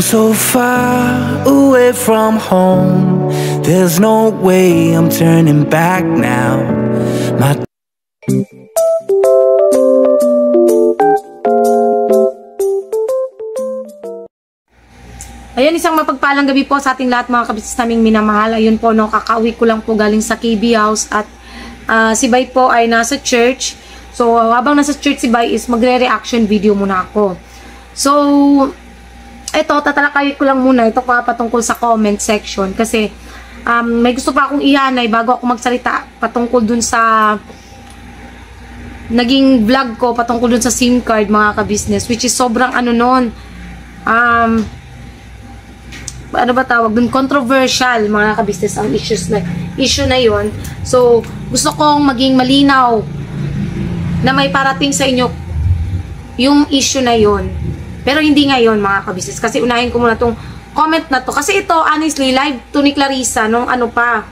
I'm so far away from home. There's no way I'm turning back now. My Ayan, isang mapagpalang gabi po sa ating lahat mga kabisnes naming minamahal. Ayun po, no, kakauwi ko lang po galing sa KB House at si Bay po ay nasa church. So, habang nasa church si Bay is magre-reaction video muna ako. So, ito, tatalakay ko lang muna. Ito pa patungkol sa comment section kasi may gusto pa akong ihanay bago ako magsalita patungkol dun sa naging vlog ko patungkol dun sa SIM card mga kabisnes, which is sobrang ano nun, ano ba tawag dun, controversial mga kabisnes ang issue na yon. So gusto kong maging malinaw na may parating sa inyo yung issue na yon, pero hindi ngayon mga kabisnes, kasi unahin ko muna tong comment na to kasi ito honestly live to ni Clarissa nung ano pa,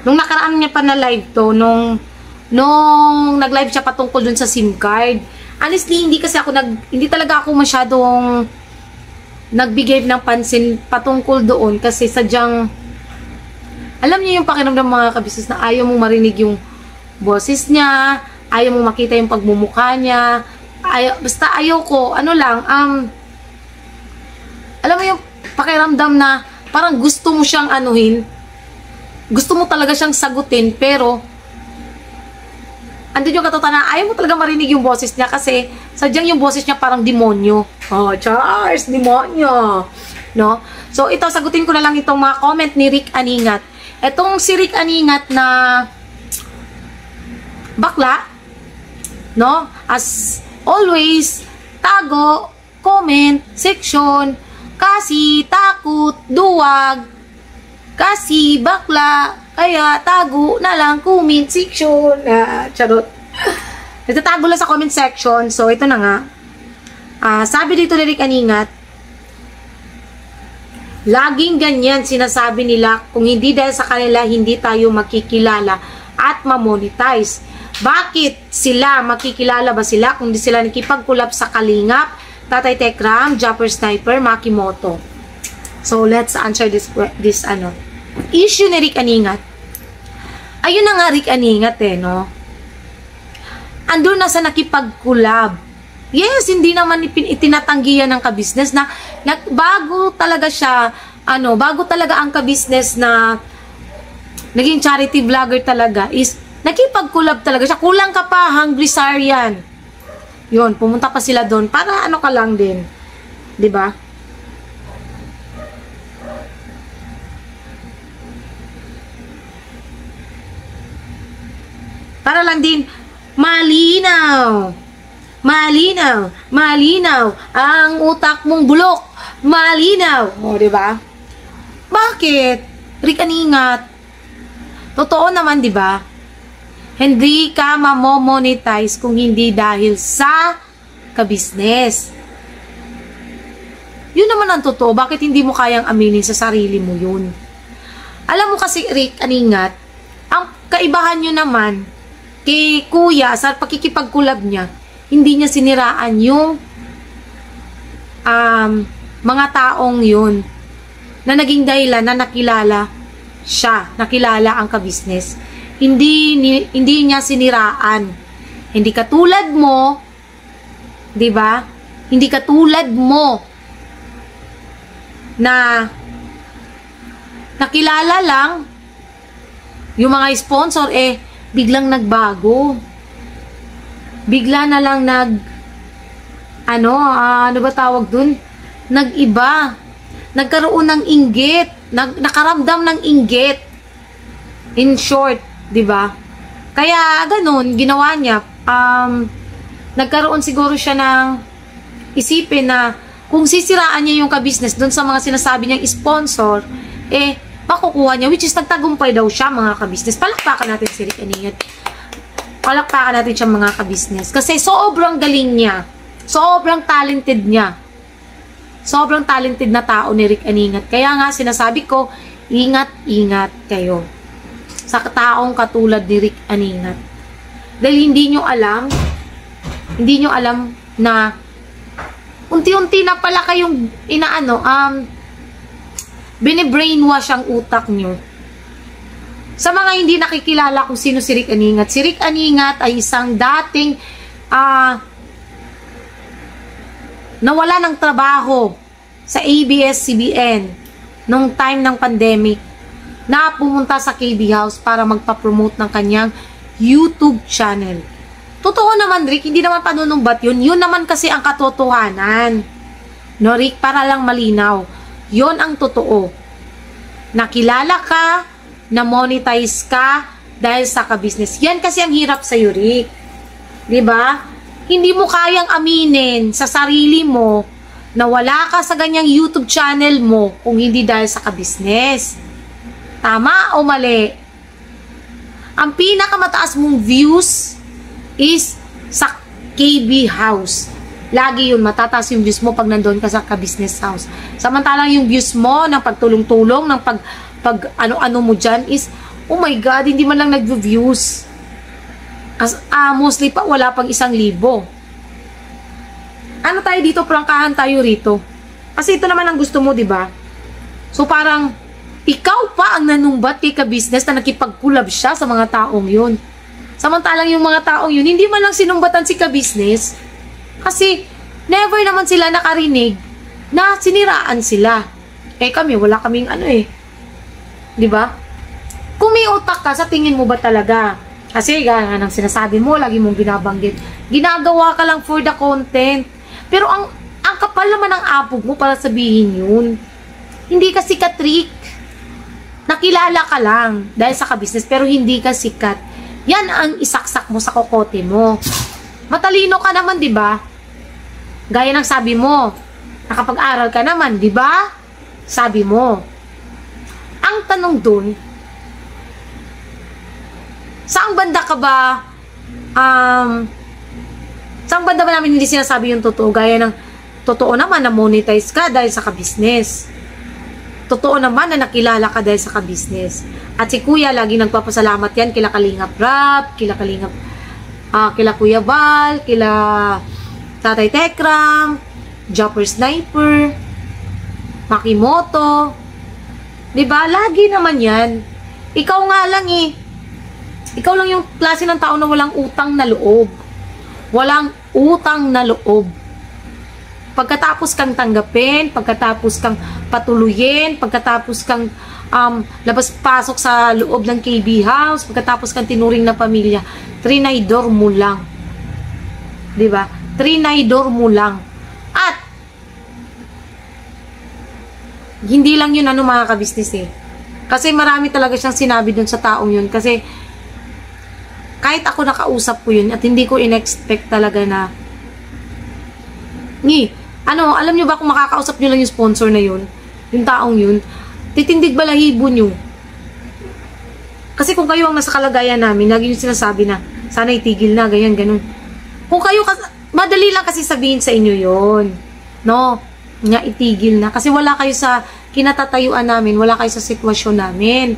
nung nakaraan niya pa na live to, nung nag-live siya patungkol dun sa SIM card. Honestly, hindi talaga ako masyadong nagbigay ng pansin patungkol doon kasi sadyang, alam niyo yung pakiramdam mga kabisnes na ayaw mong marinig yung boses niya, ayaw mong makita yung pagmumukha niya, basta ayaw ko, ano lang, alam mo yung pakiramdam na parang gusto mo siyang anuhin, gusto mo talaga siyang sagutin, pero andun yung katotohanan na ayaw mo talaga marinig yung boses niya kasi sadyang yung boses niya parang demonyo. Oh, Charles, demonyo. No? So, ito, sagutin ko na lang itong mga comment ni Rick Aningat. Itong si Rick Aningat na bakla, no? As always, tago, comment, section, kasi, takot, duwag, kasi, bakla, kaya, tago na lang, comment section. Charot. Nagtatago lang sa comment section. So, ito na nga. Sabi dito ni Rick Aningat, laging ganyan sinasabi nila, kung hindi dahil sa kanila, hindi tayo makikilala at mamonetize. Bakit sila, makikilala ba sila kung di sila nakipag-collab sa Kalingap, Tatay Tekram, Japper Sniper, Makimoto? So, let's answer this issue ni Rick Aningat. Ayun na nga Rick Aningat no? Andun na sa nakipag-collab. Yes, hindi naman itinatanggi yan ng kabisnes na bago talaga siya, bago talaga ang kabisnes na naging charity vlogger talaga is nakipag-collab talaga siya. Kulang ka pa, Hungry Sarian. Yun, pumunta pa sila doon para ano ka lang din. 'Di ba? Para lang din malinaw. Malinaw ang utak mong bulok. Malinaw. O, 'di ba? Bakit? Rick Aningat. Totoo naman, 'di ba? Hindi ka mamomonetize kung hindi dahil sa kabisnes. Yun naman ang totoo. Bakit hindi mo kayang aminin sa sarili mo yun? Alam mo kasi, Rick Aningat, ang kaibahan nyo naman kay Kuya sa pakikipag-collab niya, hindi niya siniraan yung mga taong yun na naging dahilan na nakilala siya, nakilala ang kabisnes. Hindi niya siniraan. Hindi katulad mo, 'di ba? Hindi katulad mo na nakilala lang yung mga sponsor biglang nagbago. Bigla na lang ano ba tawag dun? Nag-iba. Nagkaroon ng inggit. Nakaramdam ng inggit. In short, 'di ba? Kaya ganun ginawa niya. Nagkaroon siguro siya ng isipin na kung sisiraan niya yung ka-business doon sa mga sinasabi niyang sponsor, makukuha niya, which is nagtagumpay daw siya mga ka-business. Palakpakan natin si Rick Aningat. Palakpakan natin siya mga ka-business. Kasi sobrang galing niya. Sobrang talented niya. Sobrang talented na tao ni Rick Aningat. Kaya nga sinasabi ko, ingat-ingat kayo sa taong katulad ni Rick Aningat. Dahil hindi nyo alam na unti-unti na pala kayong bine-brainwash ang utak nyo. Sa mga hindi nakikilala kung sino si Rick Aningat, si Rick Aningat ay isang dating nawala ng trabaho sa ABS-CBN nung time ng pandemic na pumunta sa KB House para magpa-promote ng kanyang YouTube channel. Totoo naman, Rick, hindi naman panunumbat yun. Yun naman kasi ang katotohanan. No, Rick, para lang malinaw. Yun ang totoo. Nakilala ka, na-monetize ka dahil sa ka-business. Yan kasi ang hirap sa'yo, Rick. Diba? Hindi mo kayang aminin sa sarili mo na wala ka sa ganyang YouTube channel mo kung hindi dahil sa ka-business. Tama o mali? Ang pinakamataas mong views is sa KB House. Lagi yun, matataas yung views mo pag nandun ka sa ka-business house. Samantalang yung views mo ng pagtulong-tulong, ng pag ano-ano mo dyan is, oh my God, hindi man lang nag-views. Mostly pa, wala pang 1,000. Ano tayo dito, prangkahan tayo rito. Kasi ito naman ang gusto mo, di ba? So parang, ikaw pa ang nanumbat kay ka-business na nakipag-collab siya sa mga taong yun. Samantalang yung mga taong yun, hindi man lang sinumbatan si ka-business. Kasi, never naman sila nakarinig na siniraan sila. Kami, wala kaming di ba? Kung may utak ka, sa tingin mo ba talaga? Kasi, gaya ng sinasabi mo, lagi mong binabanggit. Ginagawa ka lang for the content. Pero ang kapal naman ng apog mo para sabihin yun. Hindi ka sikat, Rick. Nakilala ka lang dahil sa ka-business, pero hindi ka sikat. Yan ang isaksak mo sa kokote mo. Matalino ka naman, di ba? Gaya ng sabi mo, nakapag-aral ka naman, di ba? Sabi mo. Ang tanong dun, saang banda ka ba, saang banda ba namin hindi sinasabi yung totoo? Gaya ng, totoo naman na monetize ka dahil sa ka-business. Totoo naman na nakilala ka dahil sa ka-business. At si Kuya, lagi nagpapasalamat yan kila Kalingap Rap, kila Kuya Bal, kila Tatay Tekram, Jumper Sniper, Makimoto. Diba? Lagi naman yan. Ikaw nga lang Ikaw lang yung klase ng tao na walang utang na loob. Walang utang na loob. Pagkatapos kang tanggapin, pagkatapos kang patuluyin, pagkatapos kang labas-pasok sa loob ng KB House, pagkatapos kang tinuring na pamilya, trinaydor mo lang. Diba? Trinaydor mo lang. At hindi lang yun mga ka-business Kasi marami talaga siyang sinabi dun sa taong yun. Kasi kahit ako nakausap ko yun at hindi ko in-expect talaga na alam nyo ba kung makakausap nyo lang yung sponsor na yun, yung taong yun, titindig balahibo nyo. Kasi kung kayo ang nasa kalagayan namin, lagi yung sinasabi na sana itigil na, ganyan, ganun. Kung kayo, madali lang kasi sabihin sa inyo yun. No? Nga itigil na. Kasi wala kayo sa kinatatayuan namin, wala kayo sa sitwasyon namin.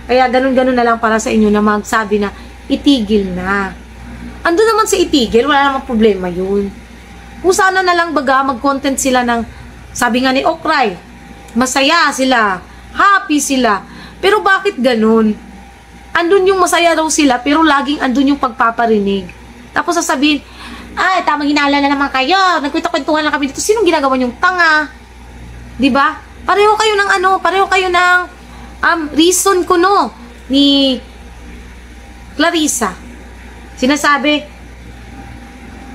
Kaya ganun-ganun na lang para sa inyo na magsabi na itigil na. Ando naman sa itigil, wala namang problema yun. Kung sana na lang baga, mag-content sila ng, sabi nga ni Okray, masaya sila, happy sila. Pero bakit ganun? Andun yung masaya raw sila, pero laging andun yung pagpaparinig. Tapos sasabihin, tamang hinala na naman kayo, nagkwento-kwentuhan lang kami dito. Sinong ginagawa yung tanga? Diba? Pareho kayo ng pareho kayo ng reason ko ni Clarissa. Sinasabi,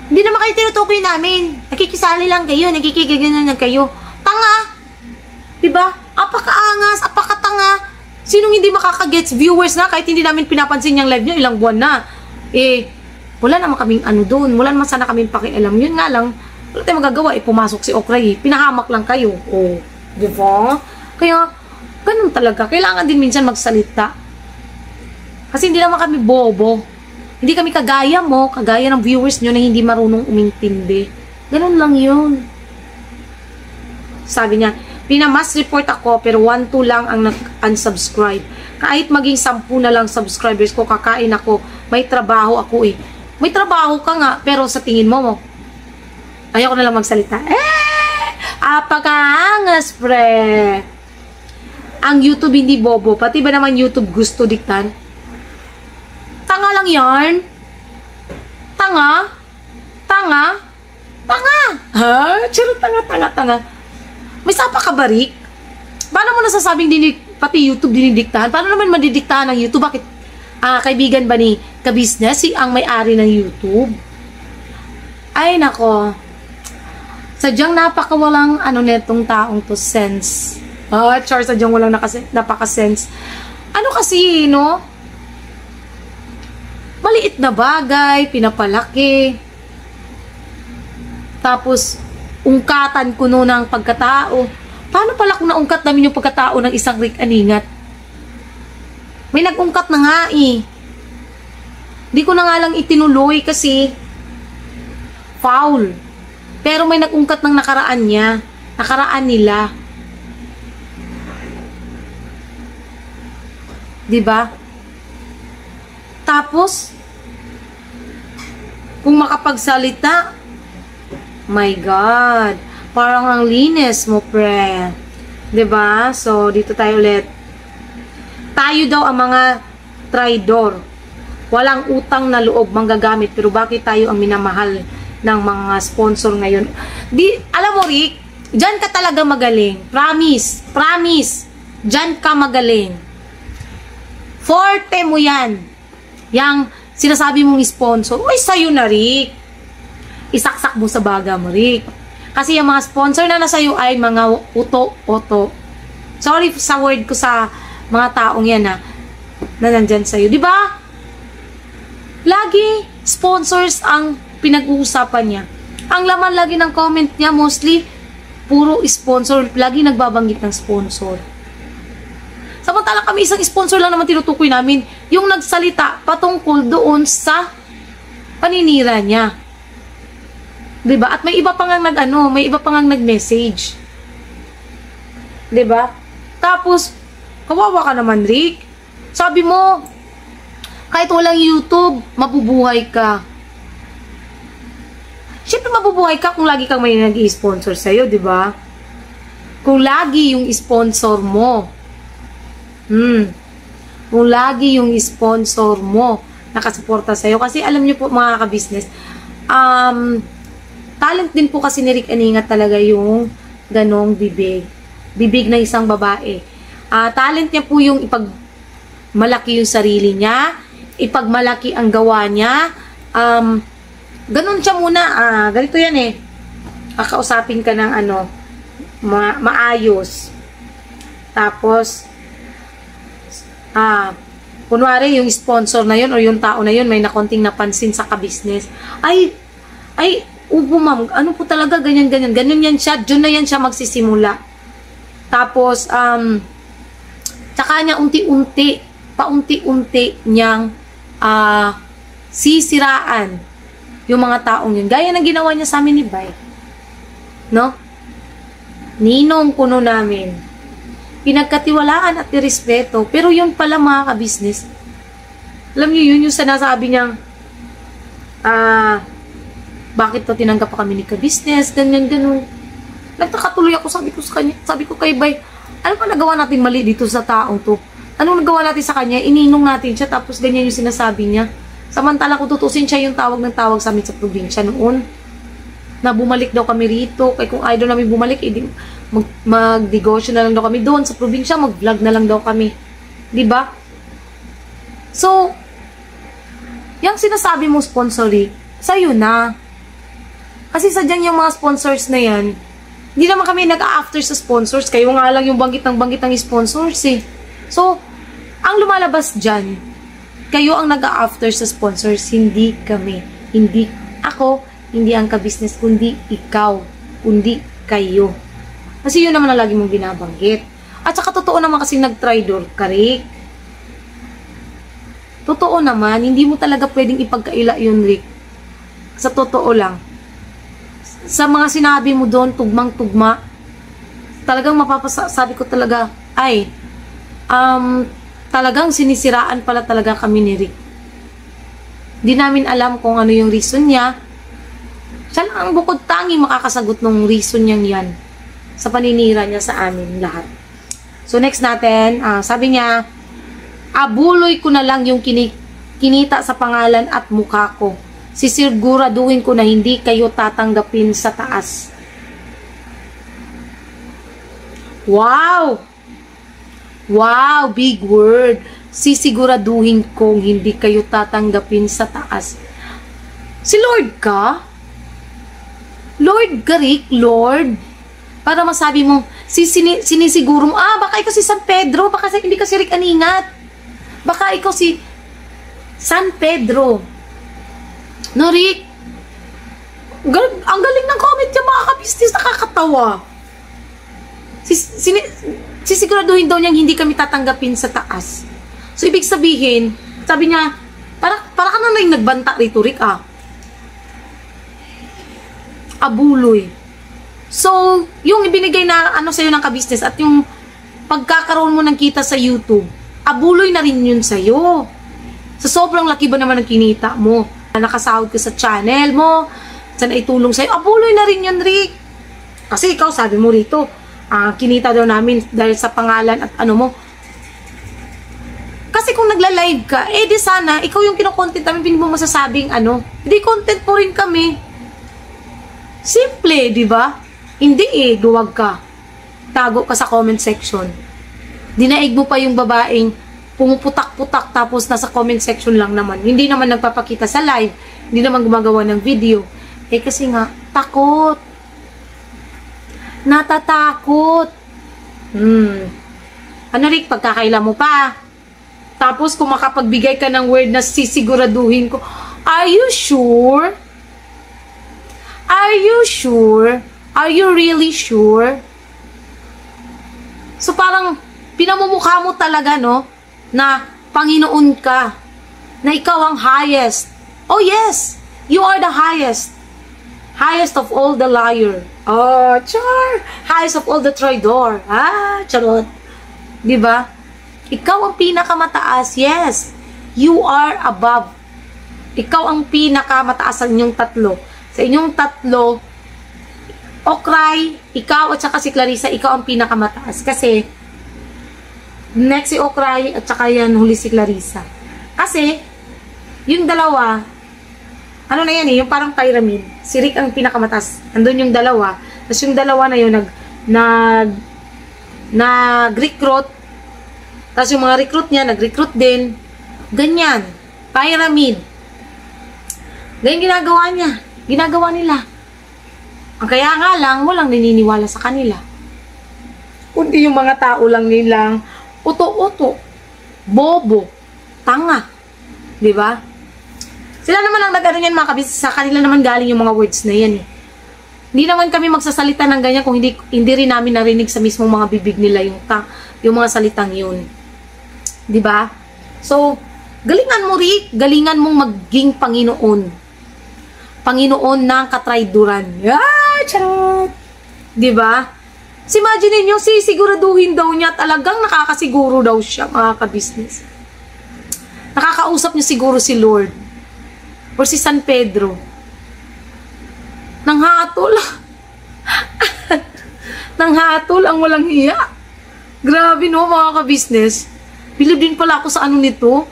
hindi naman kayo tinutukoy namin. Nakikisali lang kayo, nakikigaganan lang kayo. Tanga! Diba? Apakaangas, apakatanga. Sinong hindi makakagets? Viewers na, kahit hindi namin pinapansin yung live nyo, ilang buwan na. Wala naman kaming doon. Wala naman sana kaming pakialam. Yun nga lang, wala tayong magagawa. Pumasok si Okray. Pinahamak lang kayo. Diba? Kaya, ganun talaga. Kailangan din minsan magsalita. Kasi hindi naman kami bobo. Hindi kami kagaya mo, kagaya ng viewers nyo na hindi marunong umintindi. Ganun lang yun. Sabi niya, pinamas report ako pero 1-2 lang ang unsubscribe. Kahit maging 10 na lang subscribers ko, kakain ako. May trabaho ako May trabaho ka nga, pero sa tingin mo, ayoko na lang magsalita. Apakaangas, pre. Ang YouTube hindi bobo. Pati ba naman YouTube gusto diktan? Tanga lang yarn. Tanga? Tanga? Tanga! Ha? Charot, tanga. May sapa ka ba, Rick? Paano mo nasasabing pati YouTube dinidiktahan? Paano naman madidiktahan ng YouTube? Bakit kaibigan ba ni ka-business ang may-ari ng YouTube? Ay, nako. Sadyang napakawalang netong taong to sense. Char, sadyang walang napaka-sense. Ano kasi, no? Maliit na bagay, pinapalaki. Tapos, ungkatan ko no ng pagkatao. Paano pala kung naungkat namin yung pagkatao ng isang Rick Aningat? May nag-ungkat na nga eh. Di ko na nga lang itinuloy kasi foul. Pero may nag-ungkat ng nakaraan niya. Nakaraan nila. Diba? Tapos, kung makapagsalita, my God, parang ang linis mo, pre. 'Di ba? So, dito tayo ulit. Tayo daw ang mga traidor. Walang utang na loob manggagamit, pero bakit tayo ang minamahal ng mga sponsor ngayon? Alam mo, Rick, diyan ka talaga magaling. Promise. Diyan ka magaling. Forte mo 'yan. Yang sinasabi mong sponsor, uy, sa'yo na, Rick. Isaksak mo sa baga mo, Rick. Kasi yung mga sponsor na nasa'yo ay mga uto-oto. Sorry sa word ko sa mga taong yan na nandyan sa'yo. Diba? Lagi sponsors ang pinag-uusapan niya. Ang laman lagi ng comment niya, mostly, puro sponsor. Lagi nagbabanggit ng sponsor. Samantala kami, isang sponsor lang naman tinutukoy namin. Yung nagsalita patungkol doon sa paninira niya. Diba? At may iba pang nag-message. Diba? Tapos, kawawa ka naman, Rick. Sabi mo, kahit walang YouTube, mabubuhay ka. Siyempre, mabubuhay ka kung lagi kang may nag-i-sponsor sa'yo, diba? Kung lagi yung sponsor mo, kung lagi yung sponsor mo nakasuporta sa'yo. Kasi alam niyo po, mga ka-business, talent din po kasi ni Rick Aningat talaga yung ganong bibig. Bibig ng isang babae. Talent niya po yung ipagmalaki yung sarili niya, ipagmalaki ang gawa niya. Ganon siya muna. Ganito yan eh. Kakausapin ka ng maayos. Tapos, kunwari yung sponsor na yun o yung tao na yun may nakonting napansin sa ka-business. Ay, upo ma'am, ano po talaga, ganyan. Ganyan yan siya, dyan na yan siya magsisimula. Tapos, tsaka niya paunti-unti niyang sisiraan yung mga taong yun. Gaya ng ginawa niya sa amin ni Bay. No? Ninong kuno namin. Pinagkatiwalaan at irespeto. Pero yun pala, mga ka-business, alam niyo yun yung sinasabi niyang, bakit to tinanggap pa kami ni ka-business, ganyan. Nagtakatuloy ako, sabi ko kay Bay, ano pa nagawa natin mali dito sa taong to? Anong nagawa natin sa kanya? Ininong natin siya, tapos ganyan yung sinasabi niya. Samantala kung tutusin siya yung tawag ng tawag sa amin sa probinsya noon, na bumalik daw kami rito, kaya kung ayaw namin bumalik, mag-negosyo na lang daw kami doon sa probinsya, mag-vlog na lang daw kami. Diba? So, yung sinasabi mo sponsoring, sa'yo na. Kasi sadyang yung mga sponsors na yan, hindi naman kami nag-a-after sa sponsors. Kayo nga lang yung banggit ng sponsors eh. So, ang lumalabas dyan, kayo ang nag-a-after sa sponsors, hindi kami. Hindi ako, hindi ang ka-business, kundi ikaw, kundi kayo. Kasi yun naman ang lagi mong binabanggit. At saka totoo naman kasi nag-traidor ka, Rick. Totoo naman, hindi mo talaga pwedeng ipagkaila yun, Rick. Sa totoo lang. Sa mga sinabi mo doon, tugmang-tugma, talagang mapapasabi ko talaga, talagang sinisiraan pala talaga kami ni Rick. Di namin alam kung ano yung reason niya. Siya lang ang bukod tangi makakasagot ng reason niyang yan. sa paninira niya sa amin lahat. So next natin, sabi niya, abuloy ko na lang yung kinita sa pangalan at mukha ko. Sisiguraduhin ko na hindi kayo tatanggapin sa taas. Wow! Wow, big word. Sisiguraduhin kong hindi kayo tatanggapin sa taas. Si Lord ka? Lord ka, Rick? Lord? Para masabi mo, sinisiguro mo, baka ikaw si San Pedro, baka hindi ka si Rick Aningat. Baka ikaw si San Pedro. No, Rick? Ang galing ng comment niya, mga kabisnes, nakakatawa. Sisiguraduhin daw niyang hindi kami tatanggapin sa taas. So, ibig sabihin, sabi niya, para ka na rin nagbanta rito, Rick, abuloy. So, yung ibinigay na sa'yo ng kabisnes at yung pagkakaroon mo ng kita sa YouTube, abuloy na rin yun sa'yo. So, sobrang laki ba naman ang kinita mo? Nakasahod ka sa channel mo, sa naitulong sa'yo, abuloy na rin yun, Rick. Kasi ikaw, sabi mo rito, kinita daw namin dahil sa pangalan at mo. Kasi kung nagla-live ka, di sana, ikaw yung kinokontent namin, hindi mo masasabing hindi content po rin kami. Simple, di ba? Hindi duwag ka. Tago ka sa comment section. Dinaig mo pa yung babaeng pumuputak-putak tapos nasa comment section lang naman. Hindi naman nagpapakita sa live. Hindi naman gumagawa ng video. Kasi nga, takot. Natatakot. Rick, pagkakaila mo pa. Tapos kung makapagbigay ka ng word na sisiguraduhin ko, are you sure? Are you sure? Are you really sure? So parang pinamumukha mo talaga, no? Na Panginoon ka. Na ikaw ang highest. Oh yes! You are the highest. Highest of all the liar. Oh, char! Highest of all the traidor. Charot. Diba? Ikaw ang pinakamataas. Yes. You are above. Ikaw ang pinakamataas sa inyong tatlo. Sa inyong tatlo, Okray, ikaw at saka si Clarissa, ikaw ang pinakamataas. Kasi, next si Okray at saka yan huli si Clarissa. Kasi, yung dalawa, na yan yung parang pyramid. Si Rick ang pinakamataas. Andun yung dalawa. Tapos yung dalawa na yun, nag-recruit. Tapos yung mga recruit niya, nag-recruit din. Ganyan. Pyramid. Ganyan ginagawa niya. Ginagawa nila. Ang kaya nga lang, walang naniniwala sa kanila. Kundi yung mga tao lang nilang uto-uto, bobo, tanga. Diba? Sila naman ang nag-ano yan mga kabis, sa kanila naman galing yung mga words na yan. Hindi naman kami magsasalita ng ganyan kung hindi rin namin narinig sa mismong mga bibig nila yung mga salitang yun. Diba? So, galingan mo, Rick. Galingan mong maging Panginoon. Panginoon ng katrayduran. Charot! Diba? So, imagine niyo, sisiguraduhin daw niya, talagang nakakasiguro daw siya, mga kabisnes. Nakakausap niya siguro si Lord. Or si San Pedro. Nanghatol. Nanghatol ang walang hiya. Grabe no, mga kabisnes. Bilib din pala ako sa nito.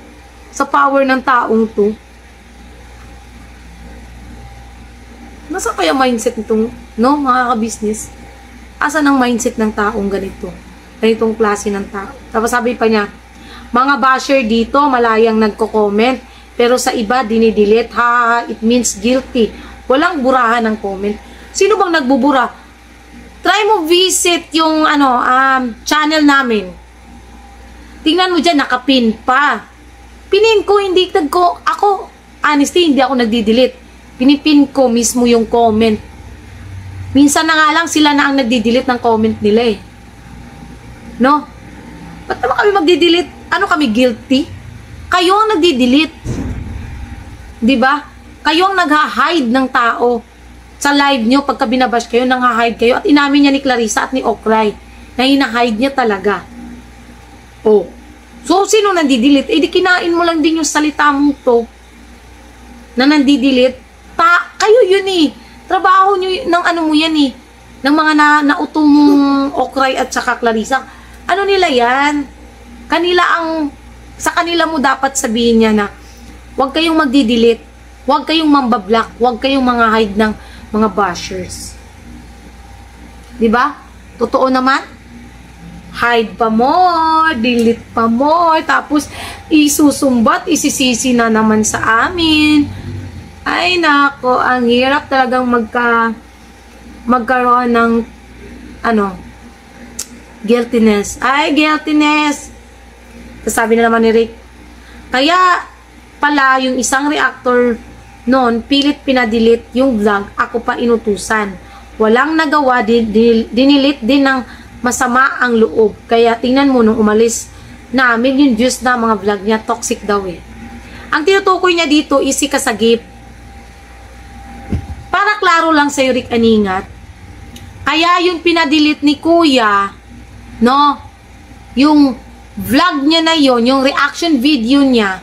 Sa power ng taong to. Nasa kaya mindset nitong, no, mga kabisnes? Asan ang mindset ng taong ganito? Ganitong klase ng tao. Tapos sabi pa niya, mga basher dito, malayang nagko-comment, pero sa iba, dinidelete. It means guilty. Walang burahan ng comment. Sino bang nagbubura? Try mo visit yung, channel namin. Tingnan mo dyan, nakapin pa. Pinin ko, ako, honestly, hindi ako nagdi-delete. Pinipin ko mismo yung comment. Minsan na nga lang sila na ang nagdi-delete ng comment nila eh. No? Ba't naman kami magdi-delete? Ano kami, guilty? Kayo ang nagdi-delete. Diba? Kayo ang nagha-hide ng tao. Sa live nyo, pagka binabash kayo, nang-hide kayo. At inamin niya ni Clarissa at ni Okray na hina-hide niya talaga. Oh. So, sino nandi-delete? Eh, di kinain mo lang din yung salita mong to na nandi-delete. Kayo yun eh. Trabaho nyo ng mo yan eh. ng mga nautong Okray at saka Clarissa. Ano nila yan? Sa kanila mo dapat sabihin niya na, huwag kayong magdi-delete, huwag kayong mambablock, huwag kayong mga hide ng mga bashers. Diba? Totoo naman? Hide pa more, delete pa more, tapos isusumbat, isisisi na naman sa amin. Ay nako, ang hirap talagang magkaroon ng guiltiness. Ay, guiltiness. Sabi na naman ni Rick. Kaya pala yung isang reactor noon, pilit pinadelete yung vlog, ako pa inutusan. Walang nagawa, dinilit din ng masama ang loob. Kaya tingnan mo nung umalis namin yung views na mga vlog niya, toxic daw eh. Ang tinutukoy niya dito is si Kasagip. Para klaro lang sa'yo, Rick Aningat, kaya yung pinadelete ni Kuya, no, yung vlog niya na yon, yung reaction video niya,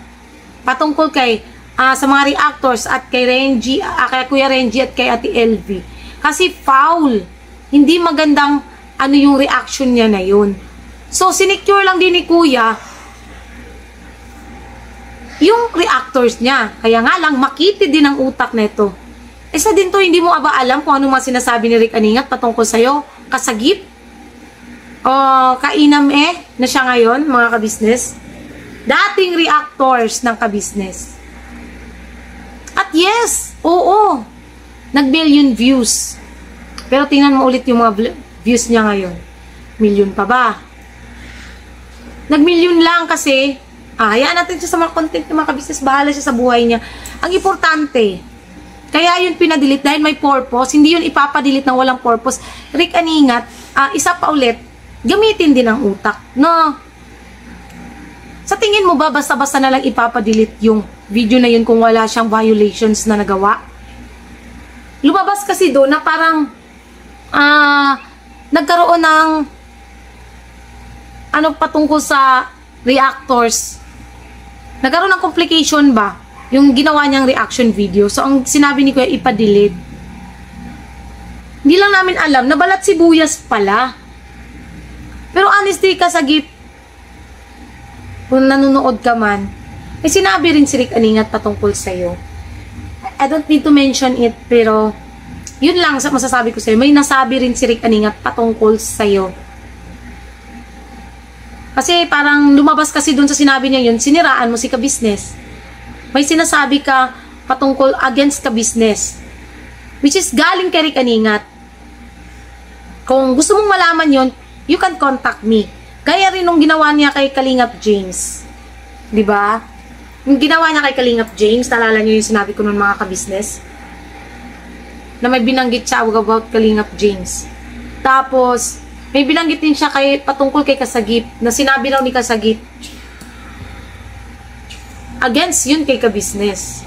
patungkol kay, sa mga reactors at kay Renji, kay Kuya Renji at kay Ate LV. Kasi foul. Hindi magandang yung reaction niya na yun. So, sinecure lang din ni Kuya yung reactors niya. Kaya nga lang, makitid din ang utak nito. Isa din to, hindi mo aba alam kung ano mga sinasabi ni Rick Aningat patungkol sa'yo. Kasagip. O, kainam na siya ngayon, mga kabisnes. Dating reactors ng kabisnes. At yes, oo, nag-million views. Pero tingnan mo ulit yung mga views niya ngayon. Million pa ba? Nag-million lang kasi, hayaan natin siya sa mga content ng mga kabisnes, bahala siya sa buhay niya. Ang importante, kaya yun pinadelete dahil may purpose, hindi yun ipapadelete ng walang purpose. Rick Aningat, isa pa ulit, gamitin din ang utak, no? Sa tingin mo ba, basta-basta na lang ipapadelete yung video na yun kung wala siyang violations na nagawa? Lumabas kasi doon na parang nagkaroon ng patungkol sa reactors. Nagkaroon ng complication ba yung ginawa niyang reaction video. So, ang sinabi ni Kuya, ipa-delete. Hindi lang namin alam, nabalat sibuyas pala. Pero honestly, Kasagip, kung nanonood ka man, may sinabi rin si Rick Aningat patungkol sa'yo. I don't need to mention it, pero yun lang sa masasabi ko sa'yo. May nasabi rin si Rick Aningat patungkol sa'yo. Kasi parang lumabas kasi dun sa sinabi niya yun, siniraan mo si ka-business. May sinasabi ka patungkol against ka-business. Which is galing kay Rick Aningat. Kung gusto mong malaman yun, you can contact me. Gaya rin nung ginawa niya kay Kalingap James. Diba? Yung ginawa niya kay Kalingap James, naalala niyo yung sinabi ko nun mga ka-business? Na may binanggit siya about Kalingap James. Tapos, may binanggit din siya patungkol kay Kasagip, na sinabi raw ni Kasagip, against yun kay ka-business.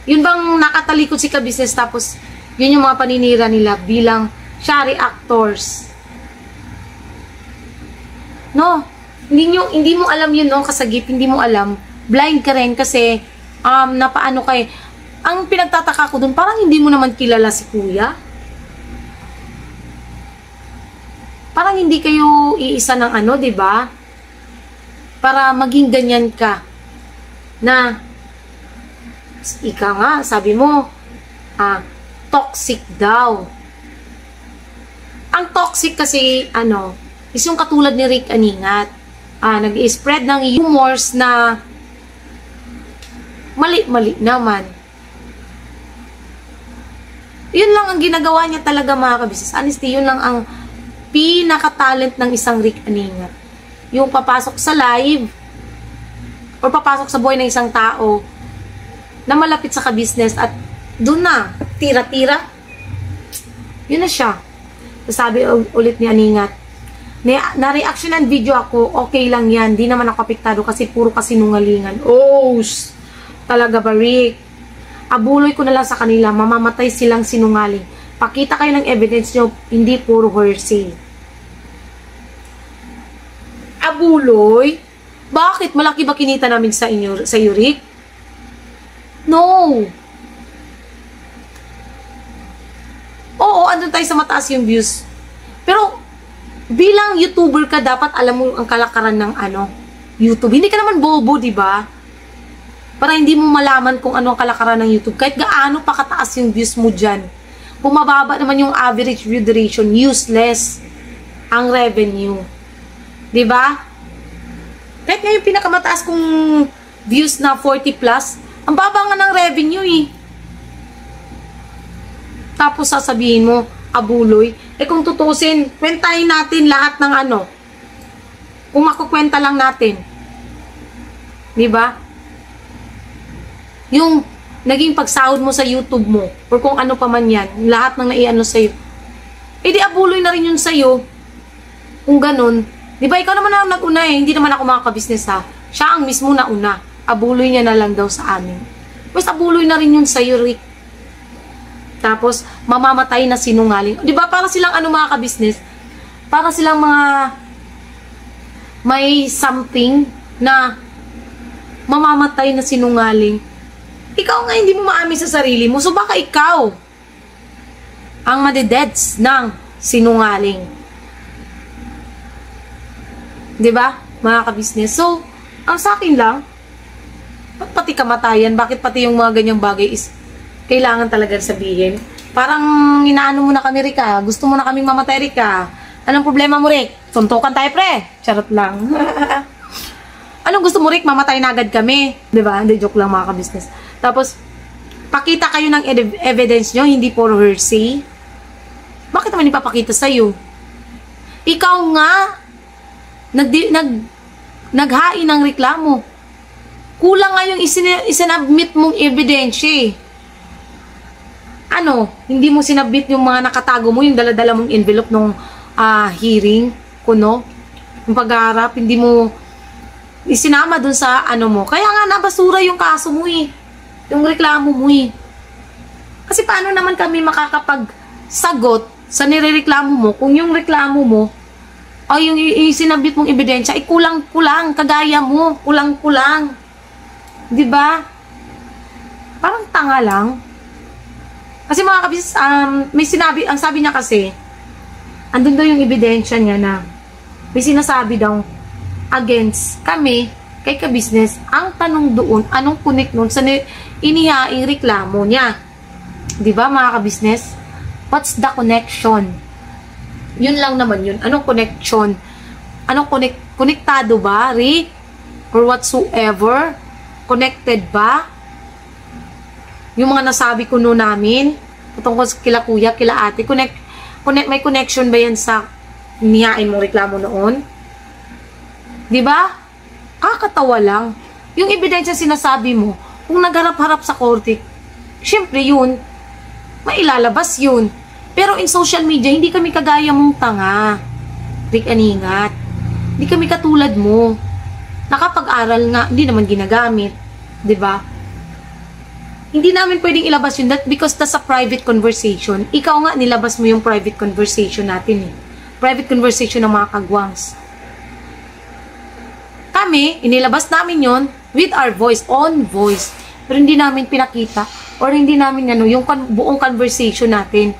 Yun bang nakatalikod si ka-business, tapos yun yung mga paninira nila bilang siya reactors. No, hindi mo alam yun, no, Kasagip, hindi mo alam. Blind ka rin kasi, napaano kay, ang pinagtataka ko dun, parang hindi mo naman kilala si Kuya. Parang hindi kayo iisa ng diba? Para maging ganyan ka. Na, ika nga, sabi mo, toxic daw. Ang toxic kasi, is yung katulad ni Rick Aningat. Nag-i-spread ng humors na mali-mali naman. Yun lang ang ginagawa niya talaga, mga kabisnes. Honestly, yun lang ang pinaka-talent ng isang Rick Aningat. Yung papasok sa live, or papasok sa buhay ng isang tao na malapit sa ka-business at doon na, tira-tira. Yun na siya. Sabi ulit ni Aningat, na-reaction and video ako, okay lang yan. Di naman ako apektado kasi puro kasinungalingan. Oh, talaga ba, Rick? Abuloy ko na lang sa kanila, mamamatay silang sinungaling. Pakita kayo ng evidence nyo, hindi puro hearsay. Abuloy? Bakit? Malaki ba kinita namin sa iyo, Rick? No. Oo, andun tayo sa mataas yung views. Pero, bilang YouTuber ka, dapat alam mo ang kalakaran ng YouTube. Hindi ka naman bobo, di ba? Para hindi mo malaman kung ano ang kalakaran ng YouTube. Kahit gaano pa kataas yung views mo dyan. Pumababa naman yung average view duration. Useless ang revenue. Di ba? Kahit nga yung pinakamataas kong views na 40 plus, ang baba nga ng revenue eh. Tapos sasabihin mo, abuloy. Kung tutusin, kwentahin natin lahat ng kung makukwenta lang natin. Di ba? Yung naging pagsahod mo sa YouTube mo, or kung ano pa man yan, lahat ng naiano sa'yo, di abuloy na rin yun sa'yo. Kung ganun. Di ba, ikaw naman ang nag-una eh. Hindi naman ako makaka-business ha. Siya ang mismo na una. Abuloy niya na lang daw sa amin. Pues abuloy na rin yun sa'yo, Rick. Tapos, mamamatay na sinungaling. Di ba, para silang mga ka-business, para silang mga may something na mamamatay na sinungaling. Ikaw nga hindi mo maamin sa sarili mo, so baka ikaw ang madededs ng sinungaling. Di ba, mga ka-business? So, ang sa akin lang, pati kamatayan, bakit pati yung mga ganyang bagay is kailangan talaga sabihin. Parang inaano mo na kami, Rika. Gusto mo na kaming mamatay, Rika. Anong problema mo, Rick? Suntukan tayo, pre. Charot lang. Anong gusto mo, Rick? Mamatay na agad kami. Diba? Hindi, joke lang, mga ka-business. Tapos, pakita kayo ng evidence nyo, hindi puro hearsay. Bakit naman ipapakita sa'yo? Ikaw nga, naghain ng reklamo. Kulang nga yung isinabmit mong ebidensya. Hindi mo sinabit yung mga nakatago mo, yung dala-dala mong envelope nung hearing, kuno, yung pag-aarap, hindi mo isinama dun sa mo. Kaya nga nabasura yung kaso mo eh. Yung reklamo mo eh. Kasi paano naman kami makakapagsagot sa nirereklamo mo kung yung reklamo mo o yung isinabit mong ebidensya ay kulang-kulang, kagaya mo, kulang-kulang. 'Di ba? Parang tanga lang. Kasi mga kabis, may sinabi, ang sabi niya kasi, andun daw yung ebidensya niya na may sinasabi daw against kami, kay ka-business. Ang tanong doon, anong connect nun sa inihaing reklamo niya? 'Di ba, mga ka-business? What's the connection? Yun lang naman yun. Anong connection? Anong konektado ba, Rick? Or whatsoever? Connected ba? Yung mga nasabi ko noon namin, tungkol kila kuya, kila ate, may connection ba yan sa niyain mong reklamo noon? Di ba? Kakatawa lang. Yung ebidensya sinasabi mo, kung nagharap-harap sa korte, syempre yun, mailalabas yun. Pero in social media, hindi kami kagaya mong tanga. Rick Aningat. Hindi kami katulad mo. Nakapag-aral nga, hindi naman ginagamit. 'Di ba? Hindi namin pwedeng ilabas yun because that's a private conversation. Ikaw nga, nilabas mo yung private conversation natin eh. Private conversation ng mga kagwangs. Kami, inilabas namin yon with our voice, own voice. Pero hindi namin pinakita or hindi namin yung buong conversation natin.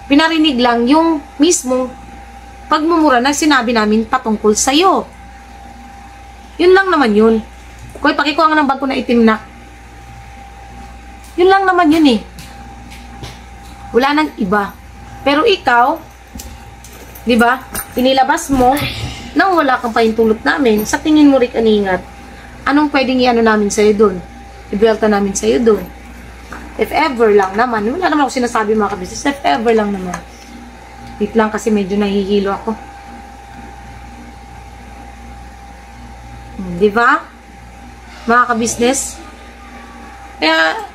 Pinarinig lang yung mismong pagmumura na sinabi namin patungkol sa'yo. Yun lang naman yun. Koy, pakikuha nga ng bag ko na itim na. Yun lang naman yun eh. Wala nang iba. Pero ikaw, di ba, inilabas mo nang wala kang pahintulot namin. Sa tingin mo, Rick Aningat, anong pwedeng i-ano namin sa'yo dun? I-belta namin sa'yo dun. If ever lang naman. Wala naman ako sinasabi, mga kabisnes. If ever lang naman. Wait lang kasi medyo nahihilo ako. Di ba? Mga kabisnes. Kaya,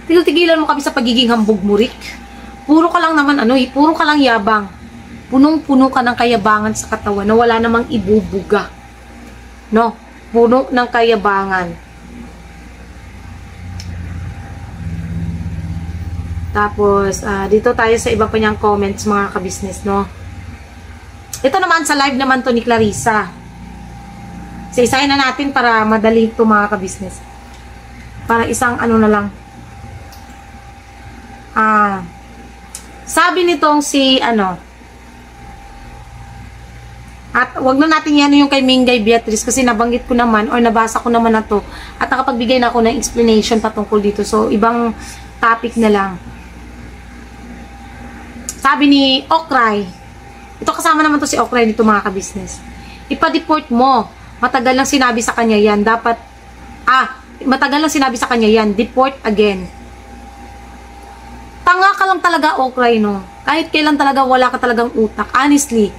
tigil-tigilan mo kami sa pagiging hambog mo, Rick. Puro ka lang naman, puro ka lang yabang. Punong-puno ka ng kayabangan sa katawan na wala namang ibubuga. No? Puno ng kayabangan. Tapos, dito tayo sa iba pa niyang comments, mga kabisnes, no? Ito naman, sa live naman to ni Clarissa. Isa-isahin na natin para madali ito, mga kabisnes. Para isang na lang. Sabi nitong si, at wag na natin yan yung kay Mingay Beatrice kasi nabanggit ko naman or nabasa ko naman na to at nakapagbigay na ako ng explanation patungkol dito. So, ibang topic na lang. Sabi ni Okray, ito kasama naman to si Okray dito mga ka-business. Ipa-deport mo. Matagal lang sinabi sa kanya yan. Matagal lang sinabi sa kanya yan. Deport again. Tanga ka lang talaga, Okray, no? Kahit kailan talaga wala ka talagang utak. Honestly.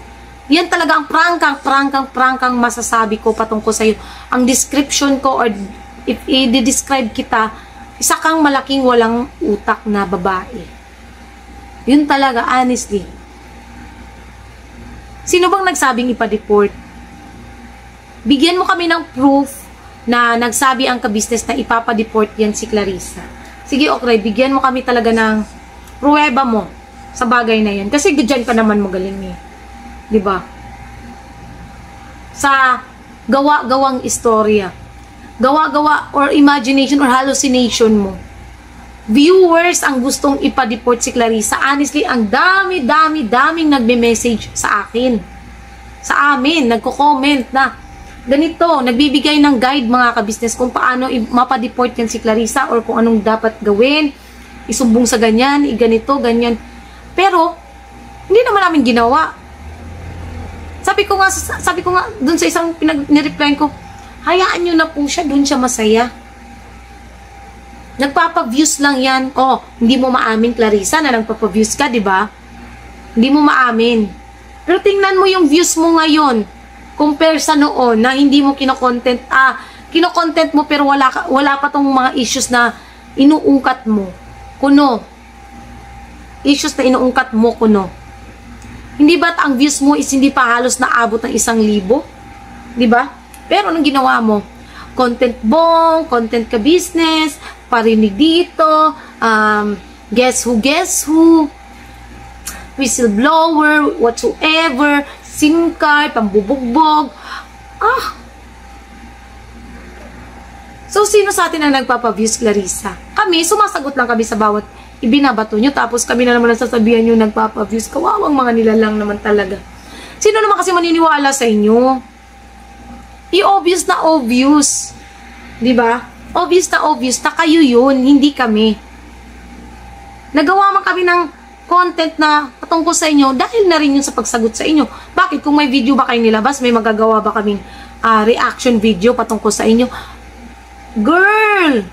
Yan talaga ang prangkang masasabi ko patungkol sa'yo. Ang description ko or if i-describe kita, isa kang malaking walang utak na babae. Yun talaga, honestly. Sino bang nagsabing ipa-deport? Bigyan mo kami ng proof na nagsabi ang ka-business na ipapa-deport yan si Clarissa. Sige, okay, bigyan mo kami talaga ng pruweba mo sa bagay na yan. Kasi dyan ka naman magaling eh. Diba? Sa gawa-gawang istorya. Gawa-gawa or imagination or hallucination mo. Viewers ang gustong ipa-deport si Clarissa. Honestly, ang daming nagme-message sa akin. Sa amin, nagko-comment na ganito, nagbibigay ng guide mga ka-business kung paano mapa-deport yan si Clarissa or kung anong dapat gawin, isumbong sa ganyan, ganito, ganyan. Pero, hindi naman namin ginawa. Sabi ko nga dun sa isang nireply ko, hayaan nyo na po siya, dun siya masaya. Nagpapa-views lang yan. Oh, hindi mo maamin, Clarissa, na nagpapa-views ka, di ba? Hindi mo maamin. Pero tingnan mo yung views mo ngayon, compare sa noon, na hindi mo kinokontent, kinokontent mo pero wala pa tong mga issues na inuungkat mo. Kuno. Issues na inuungkat mo, kuno. Hindi ba't ang views mo is hindi pa halos naabot ng 1,000? Di ba? Pero anong ginawa mo? Content bong, content ka business, parinig dito, guess who, whistleblower, whatsoever, SIM card, pambubugbog. So, sino sa atin ang nagpapaviews, Clarissa? Kami, sumasagot lang kami sa bawat ibinabato nyo, tapos kami na naman nasasabihan nyo nagpapaviews. Kawawang mga nilalang naman talaga. Sino naman kasi maniniwala sa inyo? I-obvious na obvious. Diba? Obvious na kayo yun, hindi kami. Nagawa man kami ng content na patungkol sa inyo dahil na rin yun sa pagsagot sa inyo. Bakit? Kung may video ba kayo nilabas, may magagawa ba kaming reaction video patungkol sa inyo? Girl!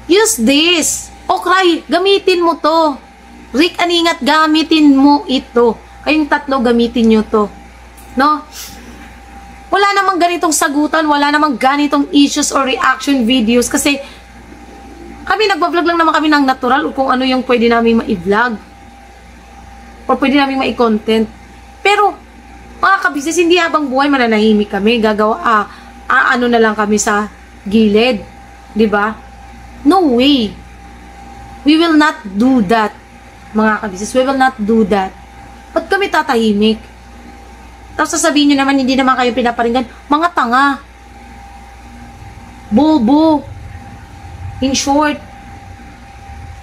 Use this! Okray, gamitin mo to. Rick Aningat, gamitin mo ito. Kayong tatlo, gamitin nyo to. No? Wala namang ganitong sagutan, wala namang ganitong issues or reaction videos kasi kami nagbablog lang naman kami ng natural o kung ano yung pwede namin ma-vlog or pwede namin ma-content. Pero, mga kabisnes, hindi habang buhay mananahimik kami. Gagawa, ano na lang kami sa gilid. Diba? No way. We will not do that, mga kabisnes. We will not do that. Ba't kami tatahimik? Tapos sasabihin nyo naman, hindi naman kayo pinaparinggan. Mga tanga. Bobo. In short.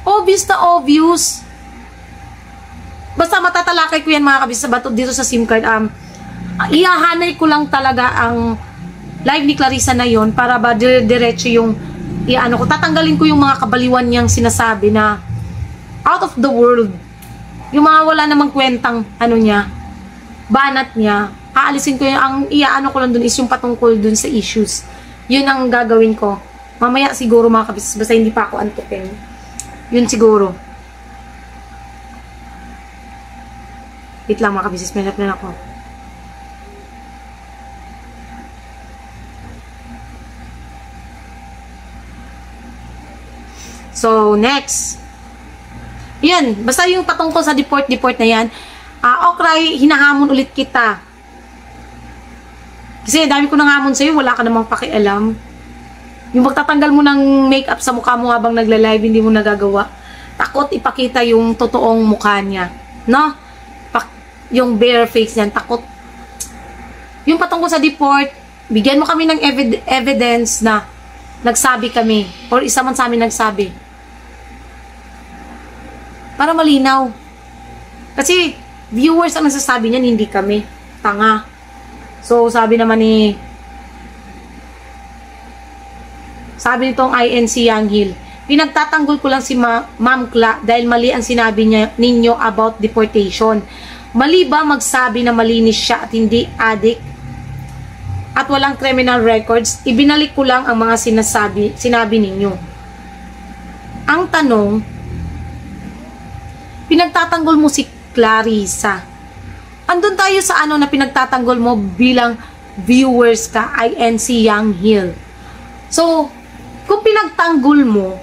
Obvious na obvious. Basta matatalakay ko yan mga kabisnes dito sa SIM card. Ihahanay ko lang talaga ang live ni Clarissa na yon para ba diretso yung ko, tatanggalin ko yung mga kabaliwan niyang sinasabi na out of the world. Yung mga wala namang kwentang niya, banat niya, aalisin ko yung, ang ko lang dun is yung patungkol dun sa issues. Yun ang gagawin ko. Mamaya siguro mga kabisnes, basta hindi pa ako antukin. Yun siguro. Wait lang mga kabisnes, may na ako. So, next. Yan. Basta yung patungkol sa deport na yan. Okray, hinahamon ulit kita. Kasi dami ko nang hamon sa'yo, wala ka namang pakialam. Yung magtatanggal mo ng makeup sa mukha mo habang nagla-live, hindi mo nagagawa. Takot ipakita yung totoong mukha niya. No? Yung bare face niyan, takot. Yung patungkol sa deport, bigyan mo kami ng evidence na nagsabi kami, or isa man sa amin nagsabi. Para malinaw. Kasi, viewers ang nasasabi niyan, hindi kami. Tanga. So, sabi nitong INC Young Hill, pinagtatanggol ko lang si Ma'am Kla dahil mali ang sinabi ninyo about deportation. Mali ba magsabi na malinis siya at hindi addict at walang criminal records? Ibinalik ko lang ang mga sinabi ninyo. Ang tanong, pinagtatanggol mo si Clarissa. Andun tayo sa ano na pinagtatanggol mo bilang viewers ka, INC Young Hill. So, kung pinagtanggol mo,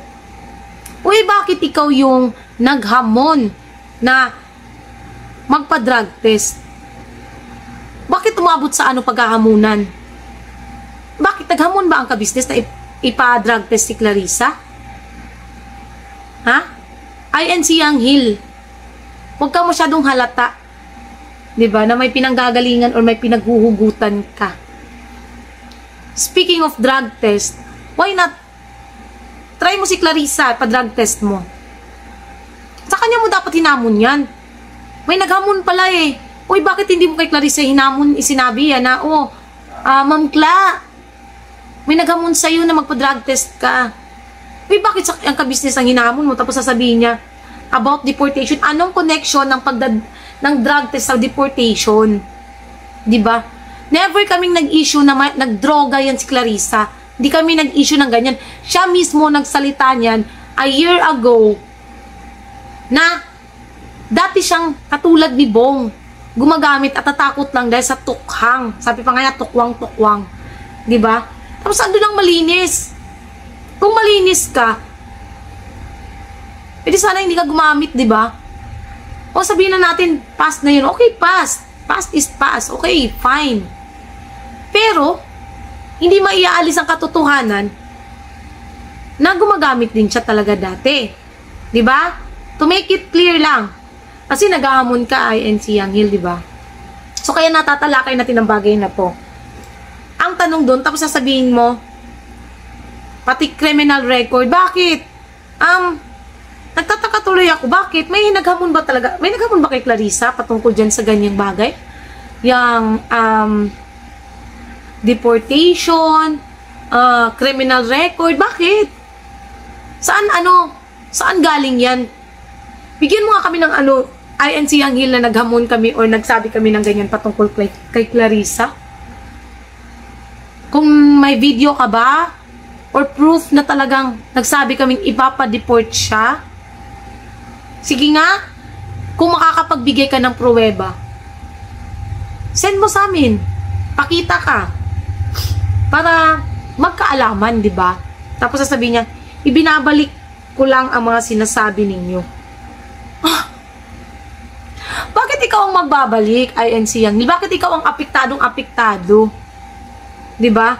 uy, bakit ikaw yung naghamon na magpa-drug test? Bakit umabot sa ano paghahamunan? Bakit naghamon ba ang kabisnes na ipa-drug test si Clarissa? Ha? INC Young Hill. Huwag ka masyadong halata. 'Di ba? Na may pinanggagalingan or may pinaghuhugutan ka. Speaking of drug test, why not try mo si Clarissa pa-drug test mo? Sa kanya mo dapat hinamon 'yan. May naghamon pala eh. Uy, bakit hindi mo kay Clarissa hinamon, isinabi yan na, Ma'am Cla, may naghamon sa'yo na magpa-drug test ka. Uy, bakit ang ka-business ang hinamon mo? Tapos sasabihin niya about deportation. Anong connection ng drug test sa deportation? Diba? Never kaming nag-issue na nagdroga yan si Clarissa. Hindi kami nag-issue ng ganyan. Siya mismo nagsalita niyan a year ago na dati siyang katulad ni Bong, gumagamit at tatakot lang dahil sa tukhang. Sabi pa nga niya, tukwang-tukwang. Diba? Tapos ando lang malinis. Kung malinis ka, pwede sana hindi ka gumamit, diba? O sabihin na natin, past na yun. Okay, past. Past is past. Okay, fine. Pero, hindi maiaalis ang katotohanan na gumagamit din siya talaga dati. Diba? To make it clear lang. Kasi naghahamon ka, INC Young Hill, diba? So, kaya natatalakay natin ang bagay na to. Ang tanong doon, tapos sasabihin mo, pati criminal record, bakit? Nagtataka tuloy ako, bakit? May naghamon ba talaga? May naghamon ba kay Clarissa patungkol dyan sa ganyang bagay? Yang, deportation, criminal record, bakit? Saan galing yan? Bigyan mo nga kami ng INC Young Hill na naghamon kami or nagsabi kami ng ganyan patungkol kay Clarissa. Kung may video ka ba or proof na talagang nagsabi kaming ipapa-deport siya, sige nga, kung makakapagbigay ka ng pruweba, send mo sa amin. Pakita ka. Para magkaalaman, di ba? Tapos sasabihin niya, ibinabalik ko lang ang mga sinasabi ninyo. Bakit ikaw ang magbabalik, INC Young Hill? Bakit ikaw ang apektadong-apektado? Diba?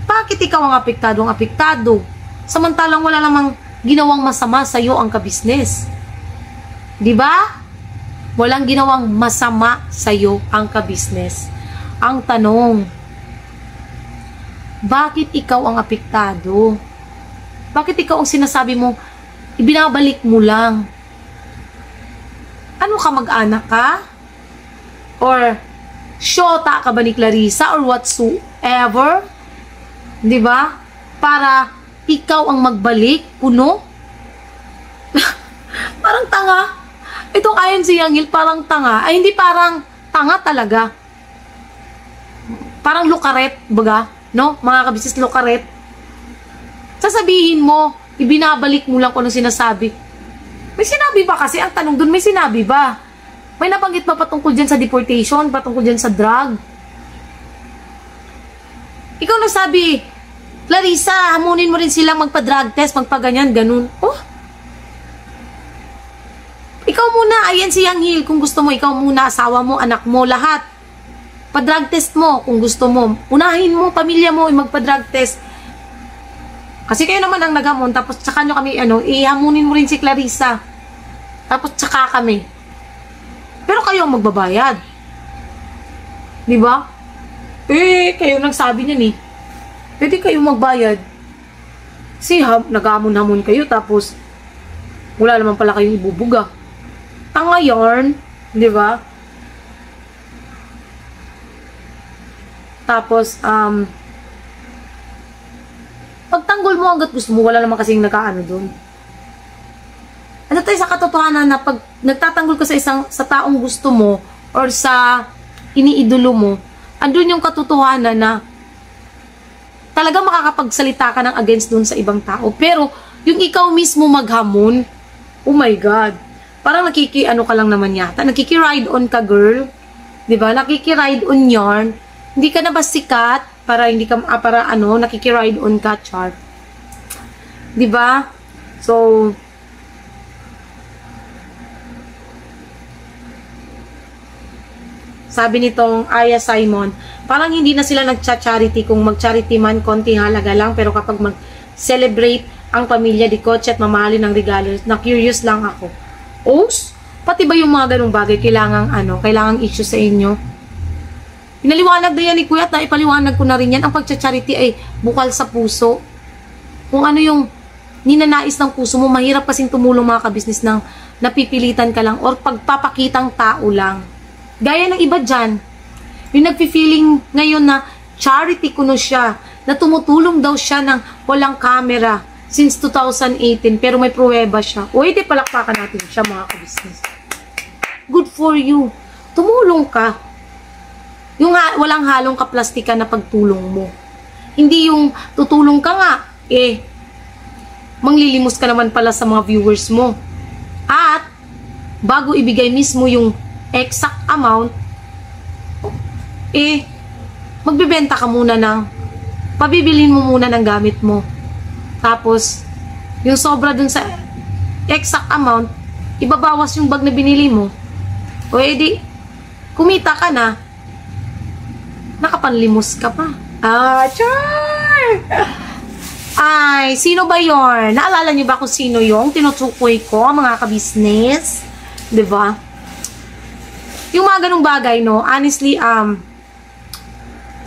Bakit ikaw ang apektadong-apektado? Samantalang wala namang ginawang masama sa'yo ang kabisnes. Diba? Walang ginawang masama sa'yo ang kabisnes. Ang tanong, bakit ikaw ang apektado? Bakit ikaw ang sinasabi mo, ibinabalik mo lang? Ano ka, mag-anak ka? Or syota ka ba ni Clarissa or whatsoever? 'Di ba? Para ikaw ang magbalik, puno? Parang tanga. Itong INC Young Hill parang tanga. Ay, hindi parang tanga talaga. Parang lukaret, baga, no? Mga kabisnes lukaret. Sasabihin mo, ibinabalik mo lang kung ano sinasabi. May sinabi ba kasi? Ang tanong dun, may sinabi ba? May nabanggit ba patungkol dyan sa deportation? Patungkol dyan sa drug? Ikaw nagsabi, Clarissa, hamunin mo rin silang magpa-drug test, magpa-ganyan, ganun. Oh! Ikaw muna, ayan si Young Hill, kung gusto mo, ikaw muna, asawa mo, anak mo, lahat. Pa-drug test mo, kung gusto mo. Unahin mo, pamilya mo, magpa-drug test. Kasi kayo naman ang naghamon, tapos tsaka nyo kami, ihamunin mo rin si Clarissa. Tapos tsaka kami. Pero kayo ang magbabayad. Diba? Kayo nagsabi niyan eh. Pwede kayo magbayad. Kasi naghamon-hamon kayo, tapos wala naman pala kayong ibubuga. Tanga yarn, di ba? Tapos, pagtanggol mo hanggat gusto mo, wala naman kasing nakaano doon. Ano tayo sa katotohanan na pag nagtatanggol ka sa taong gusto mo or sa iniidolo mo, andun yung katotohanan na talaga makakapagsalita ka ng against dun sa ibang tao. Pero, yung ikaw mismo maghamon, oh my God, parang nakiki-ano ka lang naman yata. Nakiki-ride on ka, girl. Diba? Nakiki-ride on yarn. Hindi ka na ba sikat? Para hindi ka, nakiki-ride on ka, chart. Diba? So, sabi nitong Aya Simon, parang hindi na sila nagcha-charity. Kung mag-charity man, konting halaga lang. Pero kapag mag-celebrate ang pamilya, di kotse at mamahalin ng regalo, na-curious lang ako. Os? Pati ba yung mga ganung bagay kailangang issue sa inyo? Pinaliwanag na yan ni Kuya at naipaliwanag ko na rin yan. Ang pagcha-charity ay bukal sa puso. Kung ano yung ninanais ng puso mo, mahirap kasing tumulong mga kabisnes ng napipilitan ka lang or pagpapakitang tao lang. Gaya ng iba dyan, yung nagpi-feeling ngayon na charity kuno siya, na tumutulong daw siya ng walang camera since 2018, pero may pruweba siya. O, edi palakpakan natin siya mga kabisnes. Good for you. Tumulong ka. Yung walang halong kaplastikan na pagtulong mo. Hindi yung tutulong ka nga, manglilimos ka naman pala sa mga viewers mo. At, bago ibigay mismo yung exact amount, magbebenta ka muna pabibilin mo muna ng gamit mo. Tapos, yung sobra dun sa exact amount, ibabawas yung bag na binili mo. O edi, kumita ka na, nakapanlimos ka pa. Char! Ay, sino ba yon? Naalala niyo ba kung sino yung tinutukoy ko, mga kabisnes? Diba? Yung mga ganung bagay, no? Honestly,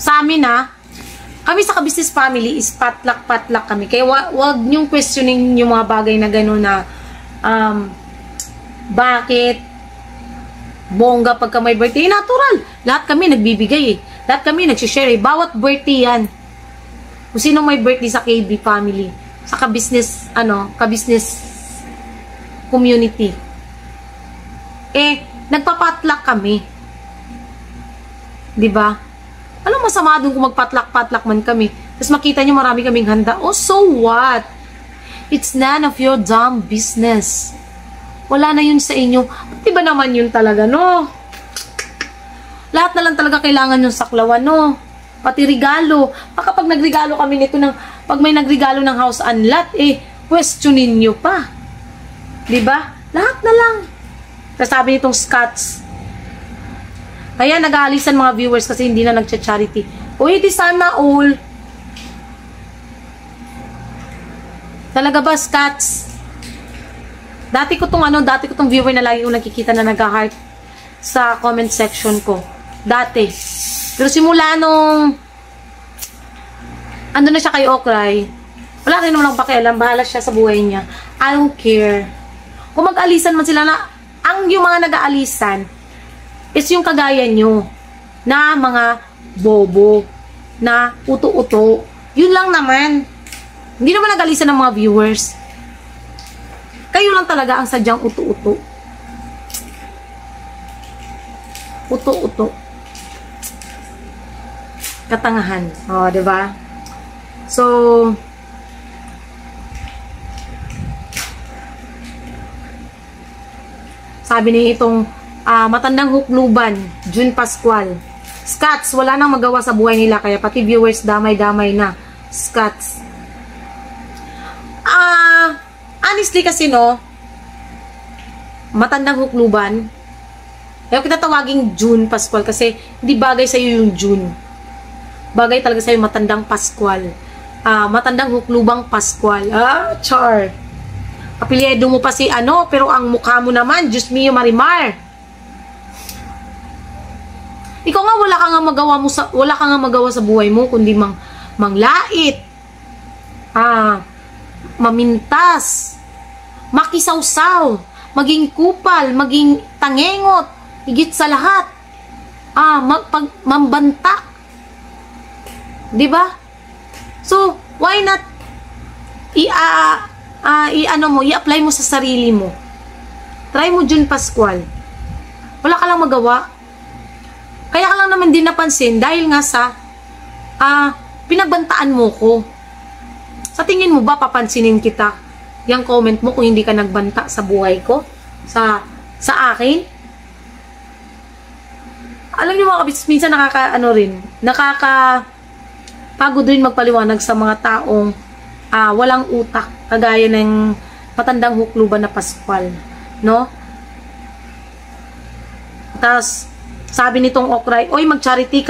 sa amin kami sa Kabisnes Family is patlak-patlak kami. Kaya wag niyong questioning yung mga bagay na gano'n na bakit bongga pagka may birthday. Natural. Lahat kami nagbibigay Lahat kami nagsishare Bawat birthday yan. Kung sino may birthday sa KB Family. Sa kabisnes, kabisnes community. Nagpapatlak kami. 'Di ba? Alam masama doon kung magpatlak-patlak man kami. Tapos makita niyo marami kaming handa. Oh, so what? It's none of your damn business. Wala na yun sa inyo. Di ba naman yun talaga, no? Lahat na lang talaga kailangan yung saklawan, no? Pati regalo. Kapag nagregalo kami nito pag may nagregalo ng house and lot, questionin nyo pa. 'Di ba? Lahat na lang. Sabi nitong Scots. Kaya nag-aalisan mga viewers kasi hindi na nagcha-charity. O hindi sana all. Talaga ba, Scots? Dati ko tong viewer na lagi ko nakikita na nag-heart sa comment section ko. Dati. Pero simula nung ando na siya kay Okray, wala rin naman akong pakialam. Bahala siya sa buhay niya. I don't care. Kung mag-alisan man sila yung mga nag-aalisan is yung kagaya nyo na mga bobo na uto-uto. Yun lang naman. Hindi naman nag-aalisan ng mga viewers. Kayo lang talaga ang sadyang uto-uto. Uto-uto. Katangahan. O, diba? So, sabi niya itong matandang hukluban, June Pascual. Scots, wala nang magawa sa buhay nila, kaya pati viewers damay-damay na. Scots. Honestly kasi, no, matandang hukluban, kaya kita tawaging June Pascual kasi hindi bagay sa'yo yung June. Bagay talaga sa'yo matandang Pascual. Matandang huklubang Pascual. Char. Apelyido mo pa si pero ang mukha mo naman, Diyos mio Marimar. Ikaw nga wala ka nga magawa sa buhay mo kundi manglait. Mamintas. Makisawsaw. maging kupal, maging tangengot, higit sa lahat. Mambantak. 'Di ba? So, why not i-apply mo sa sarili mo. Try mo June Pascual. Wala ka lang magawa. Kaya ka lang naman din napansin dahil nga sa pinagbantaan mo ko. Sa tingin mo ba papansinin kita? Yang comment mo kung hindi ka nagbanta sa buhay ko? Sa akin? Alam niyo mga kabis, minsan nakakapagod rin magpaliwanag sa mga taong walang utak, kagaya ng matandang hukluban na Pascual, no? Tapos, sabi nitong Okray, mag-charity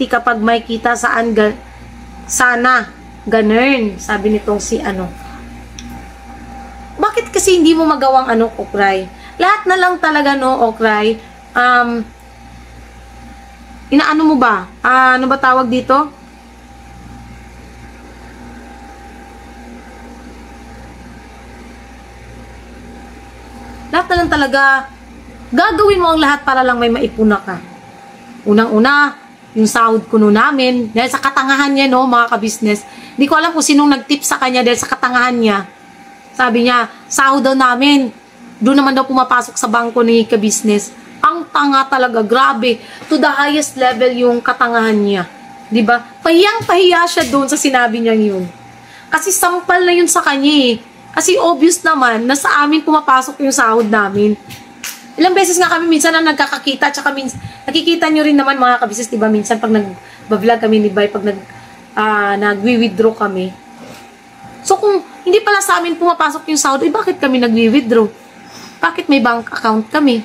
kapag may kita saan sana, ganun, sabi nitong si Bakit kasi hindi mo magawang Okray? Lahat na lang talaga, no, Okray, inaano mo ba? Ano ba tawag dito? Lahat na lang talaga, gagawin mo ang lahat para lang may maipuna ka. Unang-una, yung sahod kuno namin, dahil sa katangahan niya, no, mga kabisnes. Hindi ko alam kung sinong nag-tip sa kanya dahil sa katangahan niya. Sabi niya, sahod daw namin. Doon naman daw pumapasok sa bangko ni kabisnes. Ang tanga talaga, grabe. To the highest level yung katangahan niya. Diba? Pahiyang-pahiya siya doon sa sinabi niya yun. Kasi sampal na yun sa kanya eh. Kasi obvious naman na sa amin pumapasok yung sahod namin. Ilang beses nga kami minsan na nagkakakita, tsaka nakikita nyo rin naman mga kabisnes, diba? Minsan pag nag-vlog kami ni Bay, pag nag-withdraw kami. So kung hindi pala sa amin pumapasok yung sahod, bakit kami nag-withdraw? Bakit may bank account kami?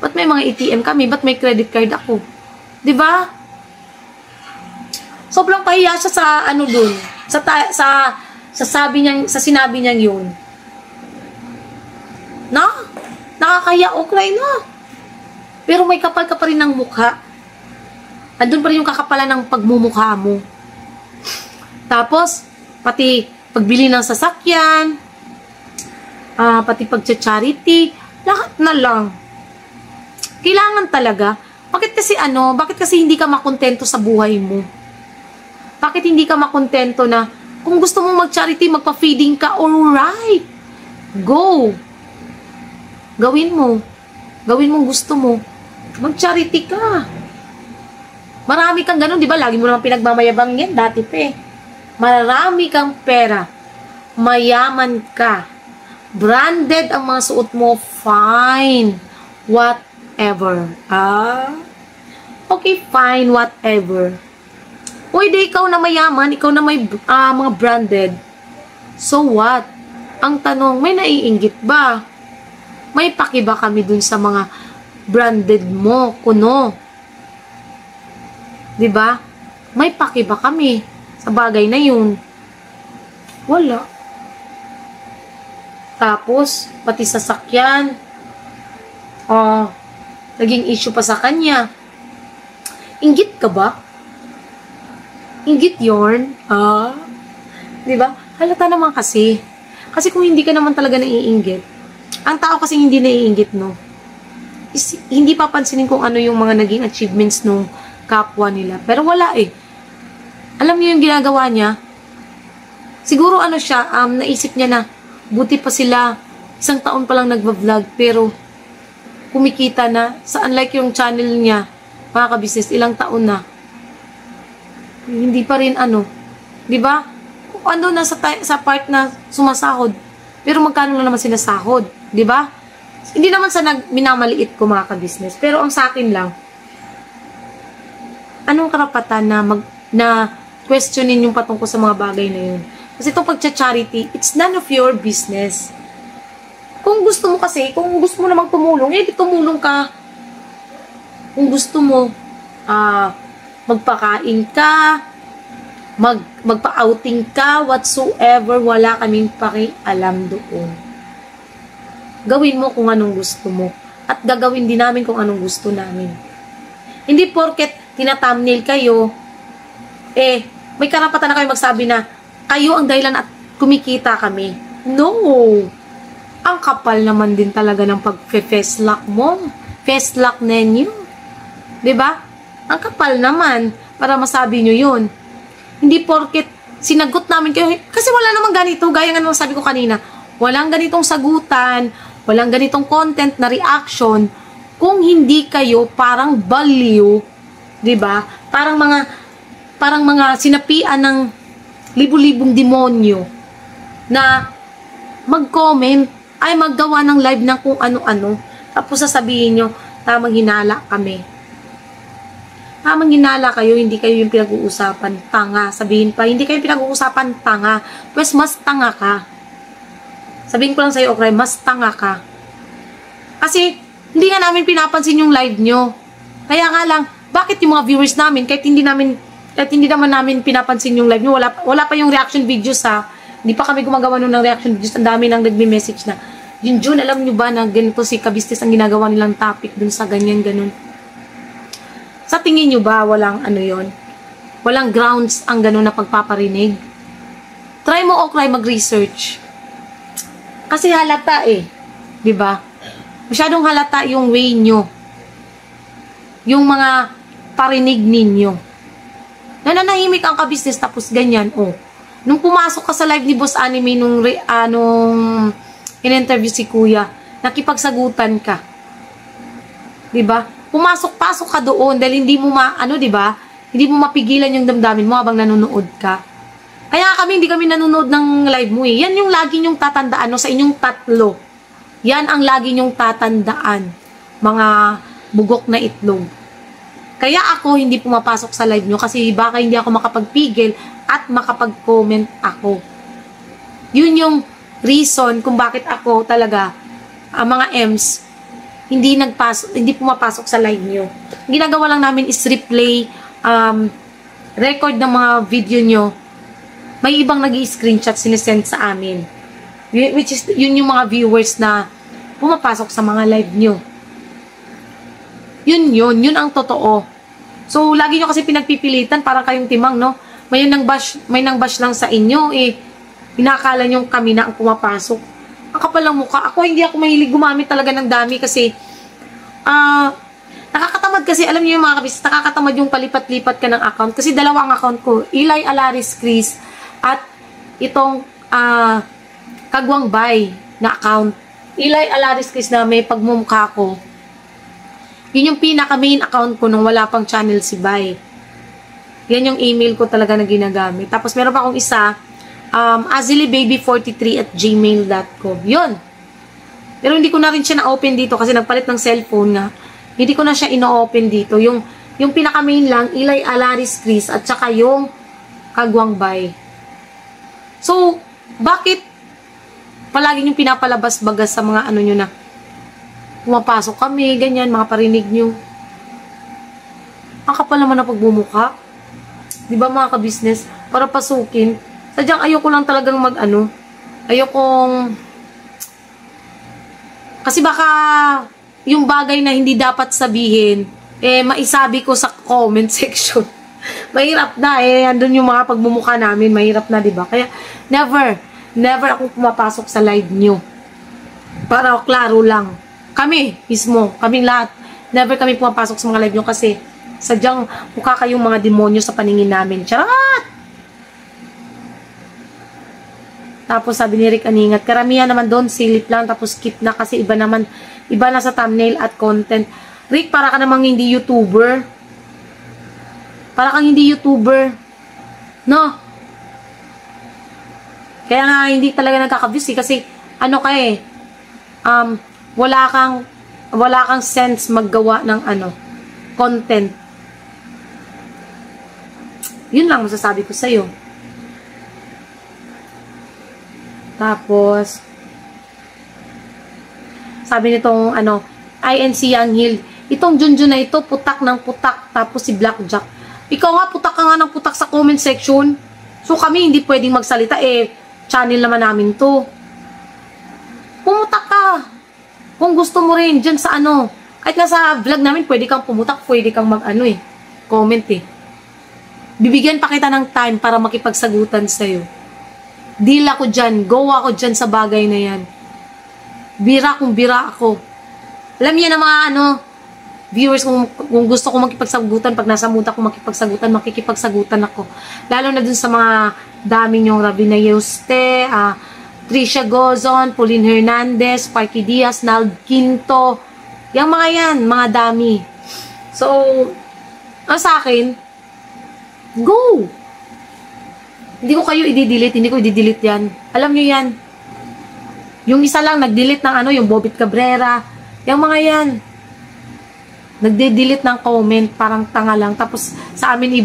Ba't may mga ATM kami? Ba't may credit card ako? Diba? Sobrang pahiya siya sa dun. Sa sinabi niyang yun. No? Nakakaya, Okray, no? Pero may kapal ka pa rin ng mukha. Andun pa rin yung kakapalan ng pagmumukha mo. Tapos, pati pagbili ng sasakyan, pati pag-charity, lahat na lang. Kailangan talaga. Bakit kasi hindi ka makontento sa buhay mo? Bakit hindi ka makontento na kung gusto mong mag-charity, magpa-feeding ka, alright. Go. Gawin mo. Gawin mong gusto mo. Mag-charity ka. Marami kang ganun, di ba? Lagi mo naman pinagmamayabang yan. Dati pa eh. Marami kang pera. Mayaman ka. Branded ang mga suot mo. Fine. Whatever. Okay, fine. Whatever. Uy, di ikaw na mayaman, ikaw na may mga branded. So what? Ang tanong, may naiinggit ba? May paki ba kami dun sa mga branded mo, kuno? Diba? May paki ba kami sa bagay na yun? Wala. Tapos, pati sasakyan, naging issue pa sa kanya. Inggit ka ba? Inggit yorn? Diba? Halata naman kasi. Kasi kung hindi ka naman talaga naiinggit, ang tao kasi hindi naiinggit, no? Hindi papansinin kung ano yung mga naging achievements nung kapwa nila. Pero wala eh. Alam niyo yung ginagawa niya? Siguro naisip niya na, buti pa sila, isang taon pa lang nagva-vlog, pero kumikita na. Unlike yung channel niya, mga kabisnes, ilang taon na. Hindi pa rin di ba? Kung sa part na sumasahod, pero magkano lang naman sinasahod, di ba? Hindi naman sa minamaliit ko mga ka-business, pero ang sa akin lang, anong karapatan na questionin yung patungkol sa mga bagay na yun? Kasi itong pagcha-charity, it's none of your business. Kung gusto mo namang tumulong, di tumulong ka. Kung gusto mo, magpakain ka, magpa-outing ka, whatsoever, wala kaming pakialam doon. Gawin mo kung anong gusto mo. At gagawin din namin kung anong gusto namin. Hindi porket tina-thumbnail kayo, may karapatan na kayo magsabi na, kayo ang dahilan at kumikita kami. No! Ang kapal naman din talaga ng pag-face lock mo. Face lock ninyo. 'Di ba? Ang kapal naman para masabi nyo yun. Hindi porket sinagot namin kayo. Kasi wala namang ganito. Gaya nga naman sabi ko kanina. Walang ganitong sagutan. Walang ganitong content na reaction. Kung hindi kayo parang baliw. 'Di ba? Parang mga sinapian ng libu-libong demonyo na mag-comment ay maggawa ng live ng kung ano-ano. Tapos sasabihin nyo, tamang hinala kami. Tamang hinala kayo, hindi kayo yung pinag-uusapan. Tanga. Sabihin pa, hindi kayo pinag-uusapan. Tanga. Pues mas tanga ka. Sabihin ko lang sa'yo, okay, mas tanga ka. Kasi, hindi nga namin pinapansin yung live nyo. Kaya nga lang, bakit yung mga viewers namin, kahit hindi naman namin pinapansin yung live nyo, wala pa yung reaction videos ha. Hindi pa kami gumagawa nun ng reaction videos. Ang dami nang nagme-message na, Jun, alam nyo ba na ganito si Kabistis ang ginagawa nilang topic dun sa ganyan, ganun. Sa tingin nyo ba, walang ano yon? Walang grounds ang ganun na pagpaparinig? Try mo o try mag-research. Kasi halata eh. 'Di ba? Masyadong halata yung way nyo. Yung mga parinig ninyo. Nananahimik ang Kabistis tapos ganyan, oh. Nung pumasok ka sa live ni Boss Anime nung in-interview si Kuya, nakipagsagutan ka. 'Di ba? Pumasok-pasok ka doon dahil hindi mo 'di ba? Hindi mo mapigilan yung damdamin mo habang nanonood ka. Kaya hindi kami nanonood ng live mo eh. Yan yung lagi nyong tatandaan sa inyong tatlo. Yan ang lagi nyong tatandaan, mga bugok na itlog. Kaya ako hindi pumapasok sa live nyo kasi baka hindi ako makapagpigil at makapag-comment ako. Yun yung reason kung bakit ako talaga, mga M's, hindi pumapasok sa live nyo. Ginagawa lang namin is replay, record ng mga video nyo. May ibang nag-i-screenshot sinesend sa amin. Which is, yun yung mga viewers na pumapasok sa mga live nyo. Yun ang totoo. So, lagi nyo kasi pinagpipilitan, parang kayong timang, no? May nang bash lang sa inyo, inakala nyo kami na ang pumapasok. Ang kapal ng mukha. Hindi ako mahilig gumamit talaga ng dami kasi, nakakatamad kasi, alam niyo yung mga kabis, nakakatamad yung palipat-lipat ka ng account. Kasi dalawang account ko, Eli Alaris Chris, at itong, Kagwang Bay na account. Eli Alaris Chris na may pagmumukha ko. Yun yung pinaka-main account ko nung wala pang channel si Bay. Yan yung email ko talaga na ginagamit. Tapos meron pa akong isa, azilibaby43@gmail.com. Yun. Pero hindi ko na rin siya na-open dito kasi nagpalit ng cellphone nga. Hindi ko na siya ino-open dito. Yung pinaka-main lang, Eli Alaris Chris at saka yung Kagwang Bay. So, bakit palagi yung pinapalabas bagas sa mga ano nyo na pumapasok kami, ganyan, mga parinig nyo. Ang kapal naman na pagbumuka. Di ba mga ka-business? Para pasukin. Sadyang ayoko lang talagang ayokong kasi baka yung bagay na hindi dapat sabihin, maisabi ko sa comment section. Mahirap na andun yung mga pagmumukha namin, mahirap na, di ba? Kaya never akong pumapasok sa live nyo. Para klaro lang. Kami mismo, kaming lahat, never kami pumapasok sa mga live nyo kasi sadyang mukha kayong mga demonyo sa paningin namin. Charat! Tapos sabi ni Rick Aningat, karamihan naman doon, silip lang, tapos skip na kasi iba na sa thumbnail at content. Rick, para ka namang hindi YouTuber. Para kang hindi YouTuber. No? Kaya nga, hindi talaga nagkakabis kasi, wala kang sense maggawa ng content. Yun lang masasabi ko sa'yo. Tapos, sabi nitong, INC Young Hill, itong Junjun na ito, putak ng putak, tapos si Blackjack. Ikaw nga, putak ka nga ng putak sa comment section. So, kami hindi pwedeng magsalita, channel naman namin to. Pumutak ka. Kung gusto mo rin, dyan sa kahit nga sa vlog namin, pwede kang pumutak, pwede kang comment Bibigyan pa kita ng time para makipagsagutan sa'yo. Deal ako dyan, go ako dyan sa bagay na yan. Bira kung bira ako. Alam niya na mga viewers, kung gusto ko makipagsagutan, pag nasa mood ako makipagsagutan, makikipagsagutan ako. Lalo na dun sa mga dami nyong Ravina Yuste, Tricia Gozon, Pauline Hernandez, Parky Diaz, Nald Quinto. Yung mga yan, mga dami. So, sa akin, go! Hindi ko kayo i-delete, hindi ko i-delete yan. Alam nyo yan. Yung isa lang, nag-delete ng yung Bobit Cabrera. Yung mga yan. Nagde-delete ng comment, parang tanga lang. Tapos, sa amin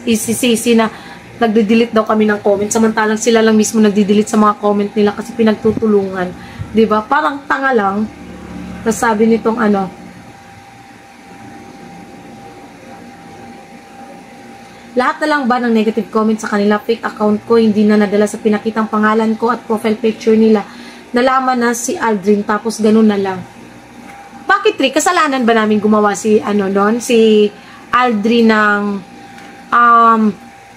isisisi na nagde-delete daw kami ng comment. Samantalang sila lang mismo nagde-delete sa mga comment nila kasi pinagtutulungan. Diba? Parang tanga lang. Tapos sabi nitong lahat na lang ba ng negative comments sa kanila, fake account ko, hindi na nadala sa pinakitang pangalan ko at profile picture nila. Nalaman na si Aldrin, tapos ganun na lang. Bakit, Rick? Kasalanan ba namin gumawa si, si Aldrin ng,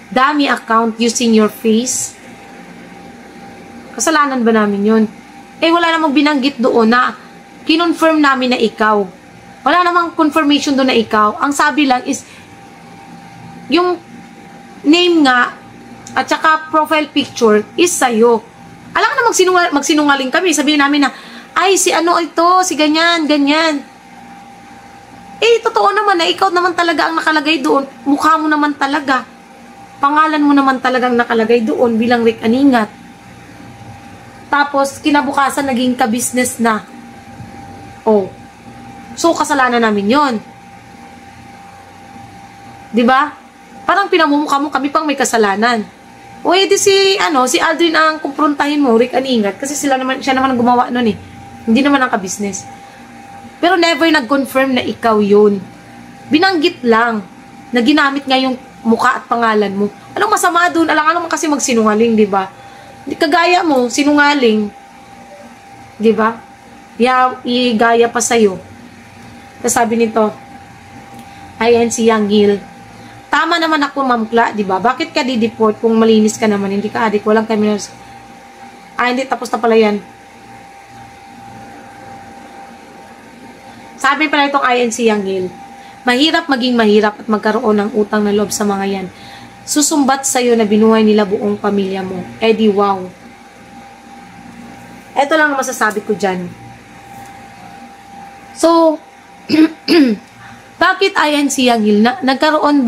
dummy account using your face? Kasalanan ba namin yun? Wala namang binanggit doon na kinonfirm namin na ikaw. Wala namang confirmation doon na ikaw. Ang sabi lang is, yung name nga at saka profile picture is sa'yo. Alam ka na magsinungaling kami. Sabihin namin na, ay, si ito, si ganyan, ganyan. Totoo naman na ikaw naman talaga ang nakalagay doon. Mukha mo naman talaga. Pangalan mo naman talagang nakalagay doon bilang Rick Aningat. Tapos, kinabukasan, naging ka-business na. So, kasalanan namin yon. Diba? Parang pinamumukha mo kami pang may kasalanan. Di si Aldrin ang kumprontahin mo, Rick Aningat, kasi siya naman ang gumawa nun eh. Hindi naman ang ka-business. Pero never nag-confirm na ikaw yun. Binanggit lang na ginamit nga yung mukha at pangalan mo. Anong masama dun? Alang-alang kasi magsinungaling, di ba? Kagaya mo, sinungaling. Di ba? Igaya pa sa'yo. Sabi nito, ayan si Yang Gil. Tama naman ako, Ma'am Kla, di ba? Bakit ka di-deport kung malinis ka naman? Hindi ka adik, walang cameras. Hindi, tapos na pala yan. Sabi pala itong INC Yang Gil, mahirap maging mahirap at magkaroon ng utang na loob sa mga yan. Susumbat sa'yo na binuhay nila buong pamilya mo. Di wow. Ito lang ang masasabi ko dyan. So, bakit INC Yang Gil, nagkaroon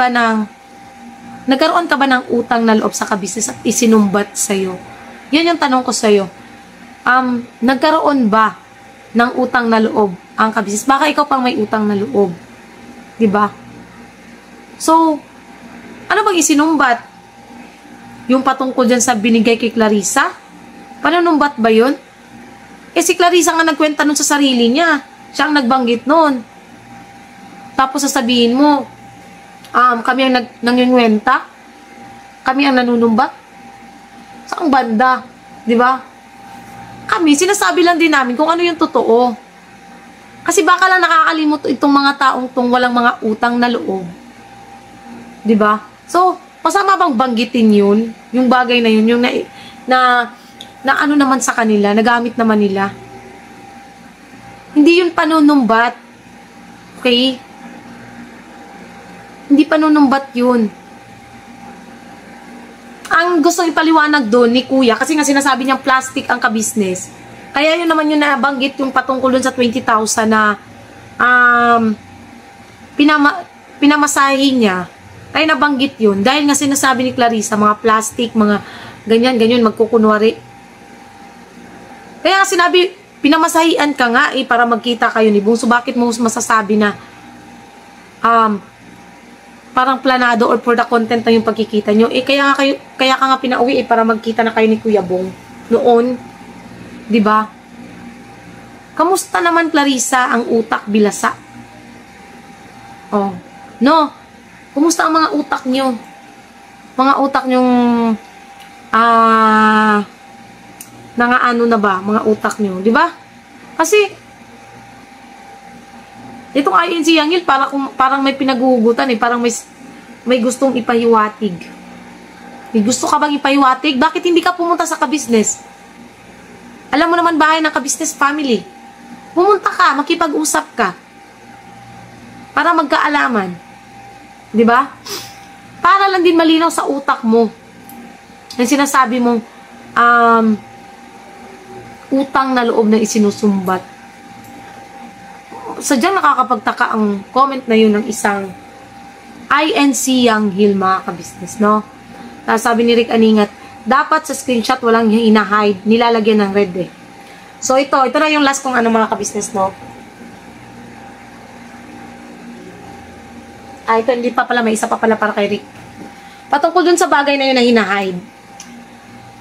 ka ba ng utang na loob sa kabisnes at isinumbat sa'yo? Yan yung tanong ko sa'yo. Nagkaroon ba ng utang na loob ang kabisnes? Baka ikaw pang may utang na loob. Diba? So, ano bang isinumbat? Yung patungkol dyan sa binigay kay Clarissa? Panunumbat ba yun? Si Clarissa nga nagkwenta nun sa sarili niya. Siya ang nagbanggit nun. Tapos sasabihin mo, kami ang nangingwenta, kami ang nanunumbat. Saang banda? Diba? Kami, sinasabi lang din namin kung ano yung totoo. Kasi baka lang nakakalimot itong mga taong tong walang mga utang na loob. Diba? So, masama bang banggitin yun? Yung bagay na yun, yung na ano naman sa kanila, nagamit naman nila. Hindi yun panunumbat. Okay? Hindi panunumbat yun. Ang gusto ipaliwanag doon ni Kuya, kasi nga sinasabi niyang plastic ang ka-business. Kaya yun naman yung nabanggit yung patungkol dun sa 20,000 na pinamasahin niya. Kaya nabanggit yun. Dahil nga sinasabi ni Clarissa, mga plastic, mga ganyan, magkukunwari. Kaya sinabi, pinamasahian ka nga para magkita kayo ni Bungso. Bakit mo masasabi na parang planado or for the content na yung pagkikita nyo? Kaya ka nga pinauwi para magkita na kayo ni Kuya Bong noon. Diba? Kamusta naman, Clarissa, ang utak bilasa? No. Kumusta ang mga utak nyo? Mga utak nyong nangaano na ba? Mga utak nyo. Diba? Kasi itong INC Yang Gil, parang may pinaguhugutan parang may gustong ipahiwatig. May gusto ka bang ipahiwatig? Bakit hindi ka pumunta sa ka-business? Alam mo naman bahay ng ka-business family. Pumunta ka, makipag-usap ka. Para magkaalaman. Di ba? Para lang din malinaw sa utak mo. Yung sinasabi mong utang na loob na isinusumbat. Sadyang nakakapagtaka ang comment na yun ng isang INC Young Hill, mga ka-business, no? Tapos sabi ni Rick Aningat, dapat sa screenshot walang ina-hide, nilalagyan ng red eh. So ito na yung last kong mga ka-business, no? Ito hindi pa pala, may isa pa pala para kay Rick. Patungkol dun sa bagay na yun na hina-hide.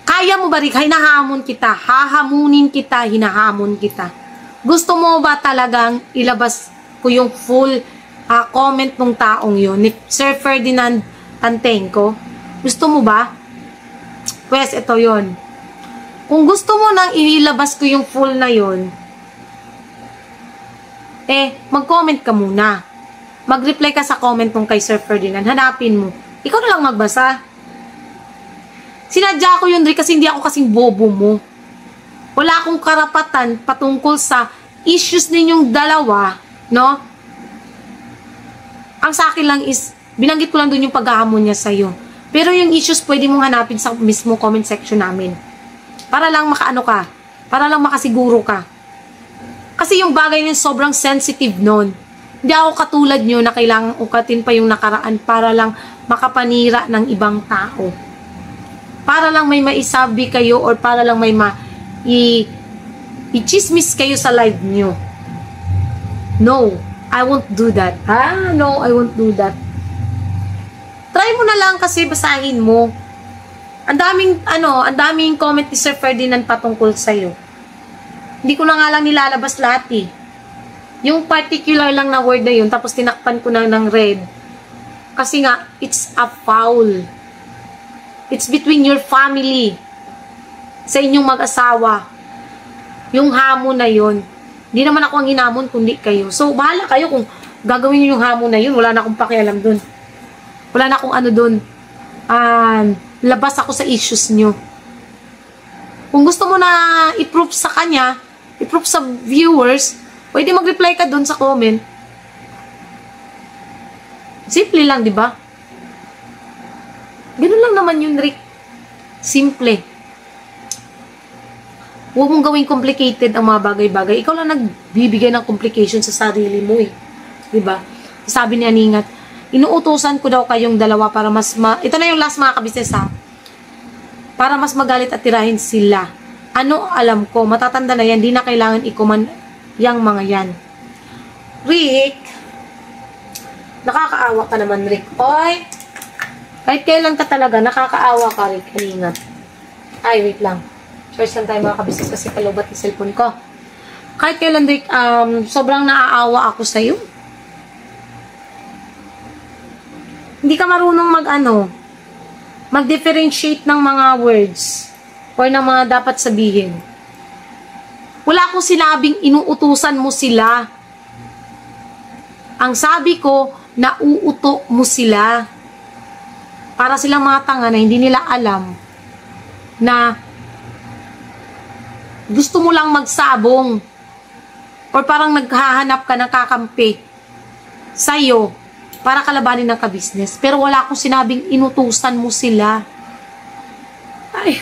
Kaya mo ba, Rick? Hinahamon kita. Hahamunin kita, hinahamon kita. Gusto mo ba talagang ilabas ko yung full comment ng taong yun, ni Sir Ferdinand Antenco? Gusto mo ba? Pues, ito yun. Kung gusto mo nang ilabas ko yung full na yun, mag-comment ka muna. Mag-reply ka sa comment ng kay Sir Ferdinand. Hanapin mo. Ikaw na lang magbasa. Sinadya ko yun, Rick, kasi hindi ako kasing bobo mo. Wala akong karapatan patungkol sa issues ninyong dalawa, no? Ang sa akin lang is, binanggit ko lang dun yung paghahamon niya sa'yo. Pero yung issues, pwede mong hanapin sa mismo comment section namin. Para lang makaano ka. Para lang makasiguro ka. Kasi yung bagay niya sobrang sensitive nun. Hindi ako katulad nyo na kailangang ukatin pa yung nakaraan para lang makapanira ng ibang tao. Para lang may maisabi kayo or para lang may i-chismis kayo sa live nyo. No, I won't do that. No, I won't do that. Try mo na lang kasi basahin mo. Ang daming comment ni Sir Ferdinand patungkol sa'yo. Hindi ko na nga lang nilalabas lahat eh. Yung particular lang na word na yun, tapos tinakpan ko na ng red. Kasi nga, it's a foul. It's between your family. Sa inyong mag-asawa. Yung hamon na yun. Hindi naman ako ang hinamon, kundi kayo. So, bahala kayo kung gagawin nyo yung hamon na yun. Wala na akong pakialam dun. Wala na akong dun. Labas ako sa issues nyo. Kung gusto mo na i-proof sa kanya, i-proof sa viewers, pwede mag-reply ka dun sa comment. Simple lang, di ba? Ganun lang naman yun, Rick. Simple. Huwag mong gawing complicated ang mga bagay-bagay. Ikaw lang nagbibigay ng complication sa sarili mo eh. Di ba? Sabi ni Aningat, inuutosan ko daw kayong dalawa para ito na yung last mga kabisnes ha. Para mas magalit at tirahin sila. Ano alam ko, matatanda na yan, di na kailangan ikuman yang mga yan. Rick, nakakaawa ka naman, Rick. Oy, kahit kailan ka talaga, nakakaawa ka, Rick. Aningat. Ay, wait lang. First lang tayo mga kabisnes kasi palubat yung cellphone ko. Kahit kailan, Rick, sobrang naaawa ako sa'yo. Hindi ka marunong mag-differentiate ng mga words or ng mga dapat sabihin. Wala akong sinabing inuutusan mo sila. Ang sabi ko, nauuto mo sila. Para silang mga tanga na hindi nila alam na gusto mo lang magsabong or parang naghahanap ka ng kakampi sa'yo para kalabanin ng kabisnes. Pero wala akong sinabing inutusan mo sila. Ay,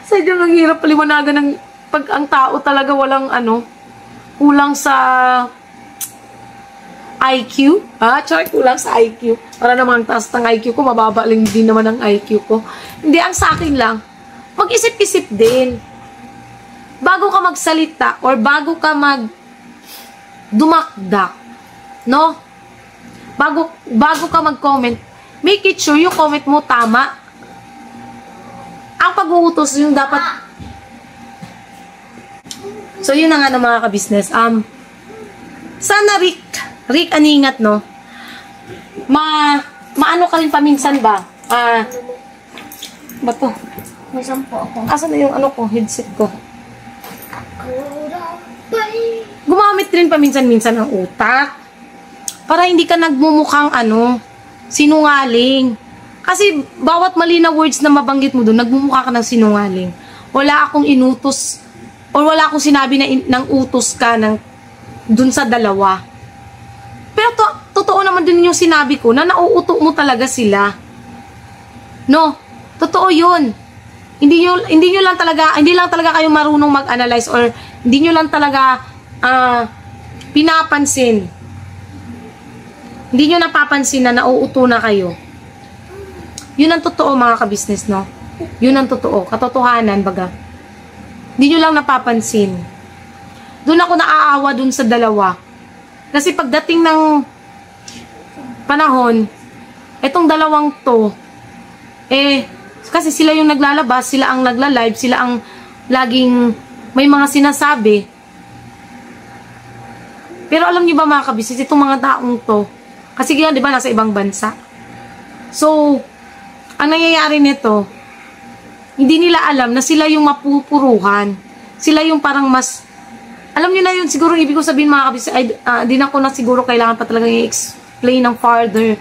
sadyang ang hirap paliwanagan ng pag ang tao talaga walang kulang sa IQ. Kulang sa IQ. Para namang taas ng IQ ko, mababa lang din naman ang IQ ko. Hindi, ang sa akin lang, mag-isip-isip din. Bago ka magsalita or bago ka dumakdak, no? Bago ka mag-comment, make it sure yung comment mo tama. Ang pag-uutos yung dapat. So, yun na nga mga kabisnes. Sana Rick Aningat, no? Maano ka rin paminsan ba? Bato. Masan po ako. Asan na yung headset ko? Gumamit rin paminsan-minsan ng utak. Para hindi ka nagmumukhang sinungaling. Kasi bawat mali na words na mabanggit mo doon, nagmumukha ka ng sinungaling. wala akong inutos or wala akong sinabi na nang utos ka dun sa dalawa. Pero totoo naman din yung sinabi ko na nauuto mo talaga sila. No, totoo yun. Hindi lang talaga kayo marunong mag-analyze or hindi nyo lang talaga pinapansin. Hindi nyo napapansin na nauuto na kayo. Yun ang totoo mga ka-business, no? Yun ang totoo. Katotohanan, baga. Hindi nyo lang napapansin. Doon ako naaawa dun sa dalawa. Kasi pagdating ng panahon, etong dalawang to, kasi sila yung naglalabas, sila ang nagla-live, sila ang laging may mga sinasabi. Pero alam niyo ba mga kabisnes, itong mga taong to, kasi ganyan, di ba, nasa ibang bansa. So, ang nangyayari nito, hindi nila alam na sila yung mapupuruhan. Sila yung parang mas, alam niyo na yun, siguro ibig ko sabihin mga kabisnes, di na ko na siguro kailangan pa talagang i-explain ng farther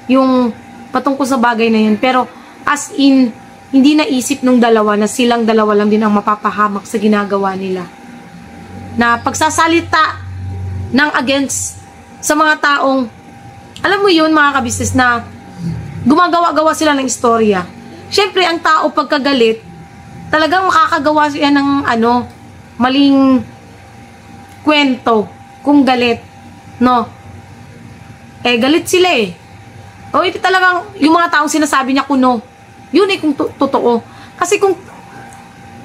yung patungkol sa bagay na yun. Pero, as in, hindi naisip nung dalawa na silang dalawa lang din ang mapapahamak sa ginagawa nila. Na pagsasalita ng against sa mga taong, alam mo yun mga kabisnes, na gumagawa-gawa sila ng istorya. Siyempre, ang tao pagkagalit, talagang makakagawa siya ng maling kwento kung galit. No? Galit sila eh. O ito talagang, yung mga taong sinasabi niya kuno, yun eh kung totoo. Kasi kung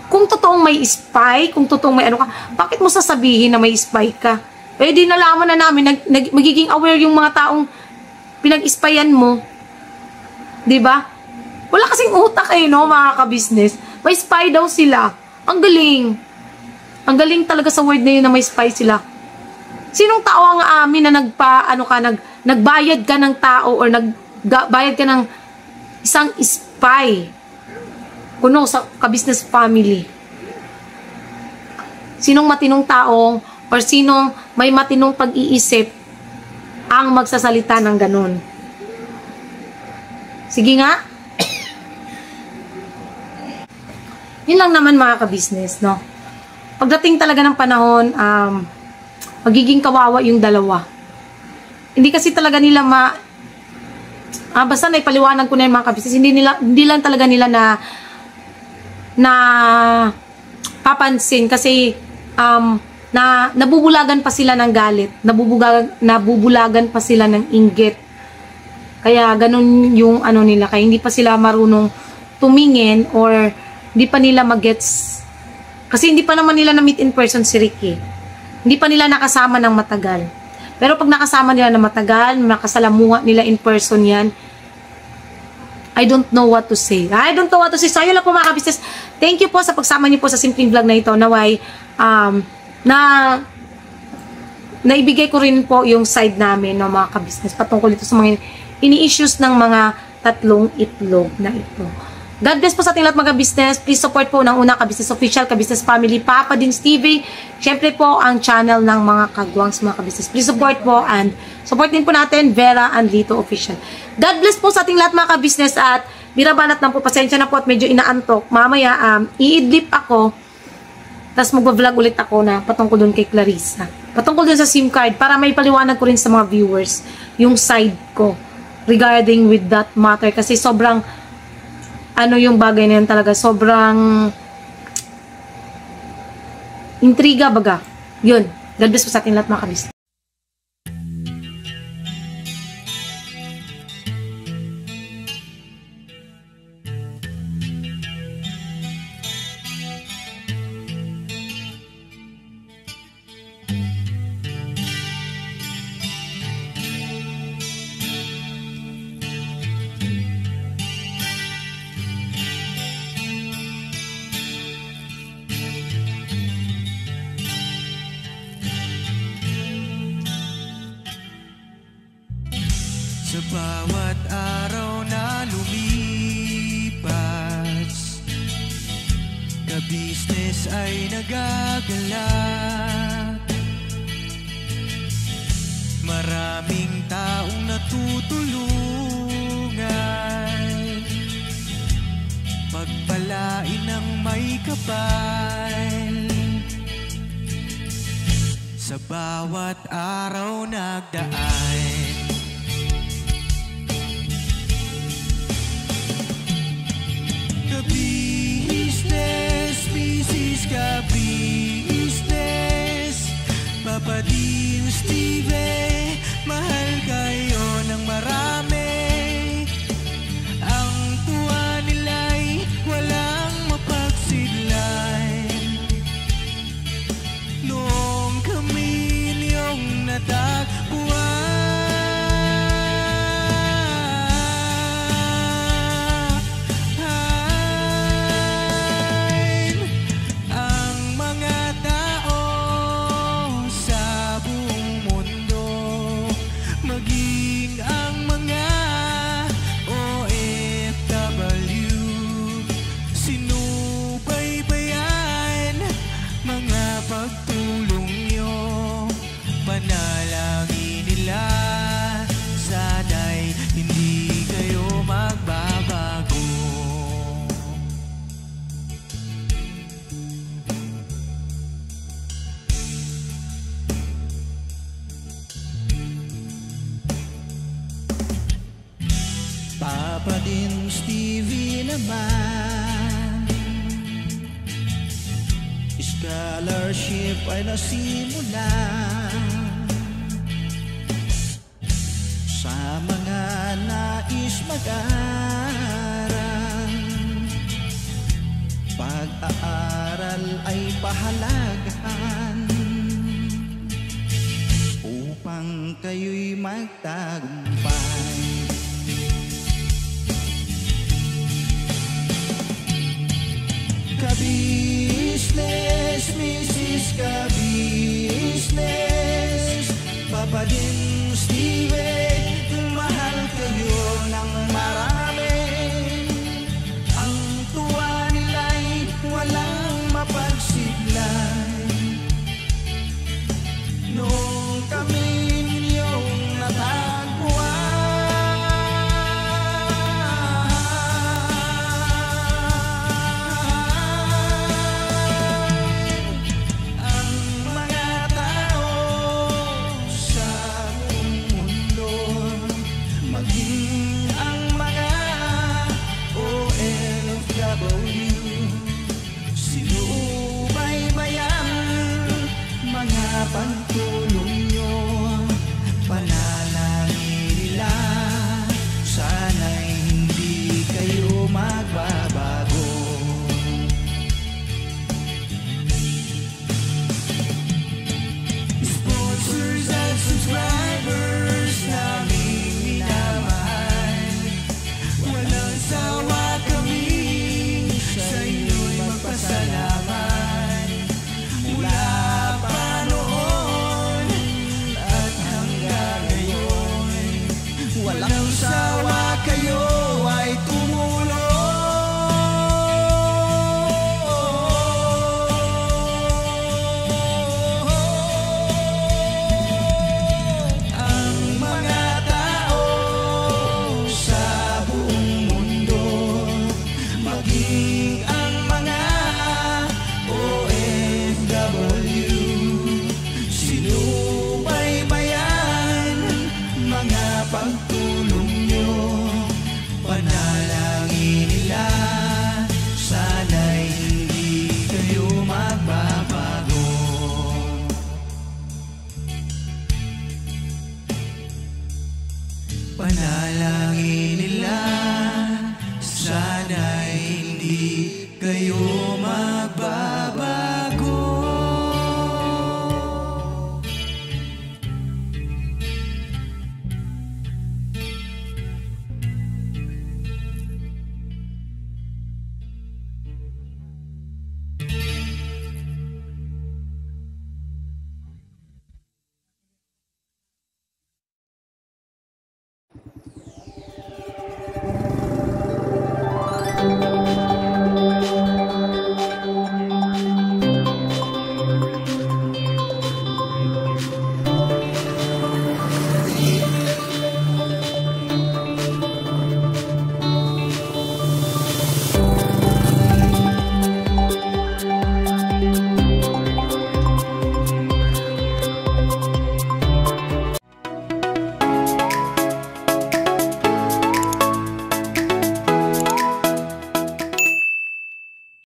totoong may spy, kung totoong may ka, bakit mo sasabihin na may spy ka? Di nalaman na namin, magiging aware yung mga taong pinag-spyan mo. Diba? Wala kasing utak no, mga ka-business. May spy daw sila. Ang galing. Ang galing talaga sa word na yun na may spy sila. Sinong tao ang amin na nagbayad ka ng tao or nagbayad ka ng isang spy kuno sa ka-business family? Sinong matinong taong or sinong may matinong pag-iisip ang magsasalita ng ganun? Sige nga. Yun lang naman mga ka-business, no? Pagdating talaga ng panahon, magiging kawawa yung dalawa. Hindi kasi talaga nila basta na ipaliwanag ko na yung mga ka-business, hindi lang talaga nila na papansin kasi nabubulagan pa sila ng galit, nabubulagan pa sila ng inggit. Kaya ganun yung nila, kaya hindi pa sila marunong tumingin or hindi pa nila magets. Kasi hindi pa naman nila na-meet in person si Ricky. Hindi pa nila nakasama ng matagal. Pero pag nakasama nila ng matagal, nakasalamuha nila in person yan, I don't know what to say. So, ayun lang po mga ka-business. Thank you po sa pagsama niyo po sa simpleng vlog na ito. Naway, naibigay ko rin po yung side namin, no, mga ka-business, patungkol ito sa mga ini-issues ng mga tatlong itlog na ito. God bless po sa ating lahat mga business. Please support po ng una ka-business official, ka-business family, Papa Dins TV. Siyempre po ang channel ng mga kagwangs mga ka-business. Please support po and support din po natin Vera and Lito official. God bless po sa ating lahat mga ka-business at birabanat lang po. Pasensya na po at medyo inaantok. Mamaya i-idlip ako tapos magbablog ulit ako na patungkol dun kay Clarissa. Patungkol dun sa SIM card para may paliwanag ko rin sa mga viewers yung side ko regarding with that matter kasi sobrang yung bagay na yan talaga, sobrang intriga baga. Yun. God bless po sa ating lahat mga kabis. Sa bawat araw na lumipas, ka-business ay nagagalak. Maraming taong natutulungan, pagpalain ng may kapal. Sa bawat araw nagdaan, ka-business, business ka-business. Papa Dean, Steve, mahal kayo ng marami. Ang tuwa nila'y walang mapagsidlan. Noong kami niyong natagpuan. Ang mga tao sa buong mundo, maging ang mga OFW, sinubaybayan mga pagtulong nyo. Panalangin nila, sana'y hindi kayo magbabago. Papa Dean, Stevie naman, scholarship ay nasimulan sa mga nais mag-aral. Pag-aaral ay pahalagahan upang kayo'y magtagumpay. Ka-business, Mrs. Ka-business, Papa Dean, Steve,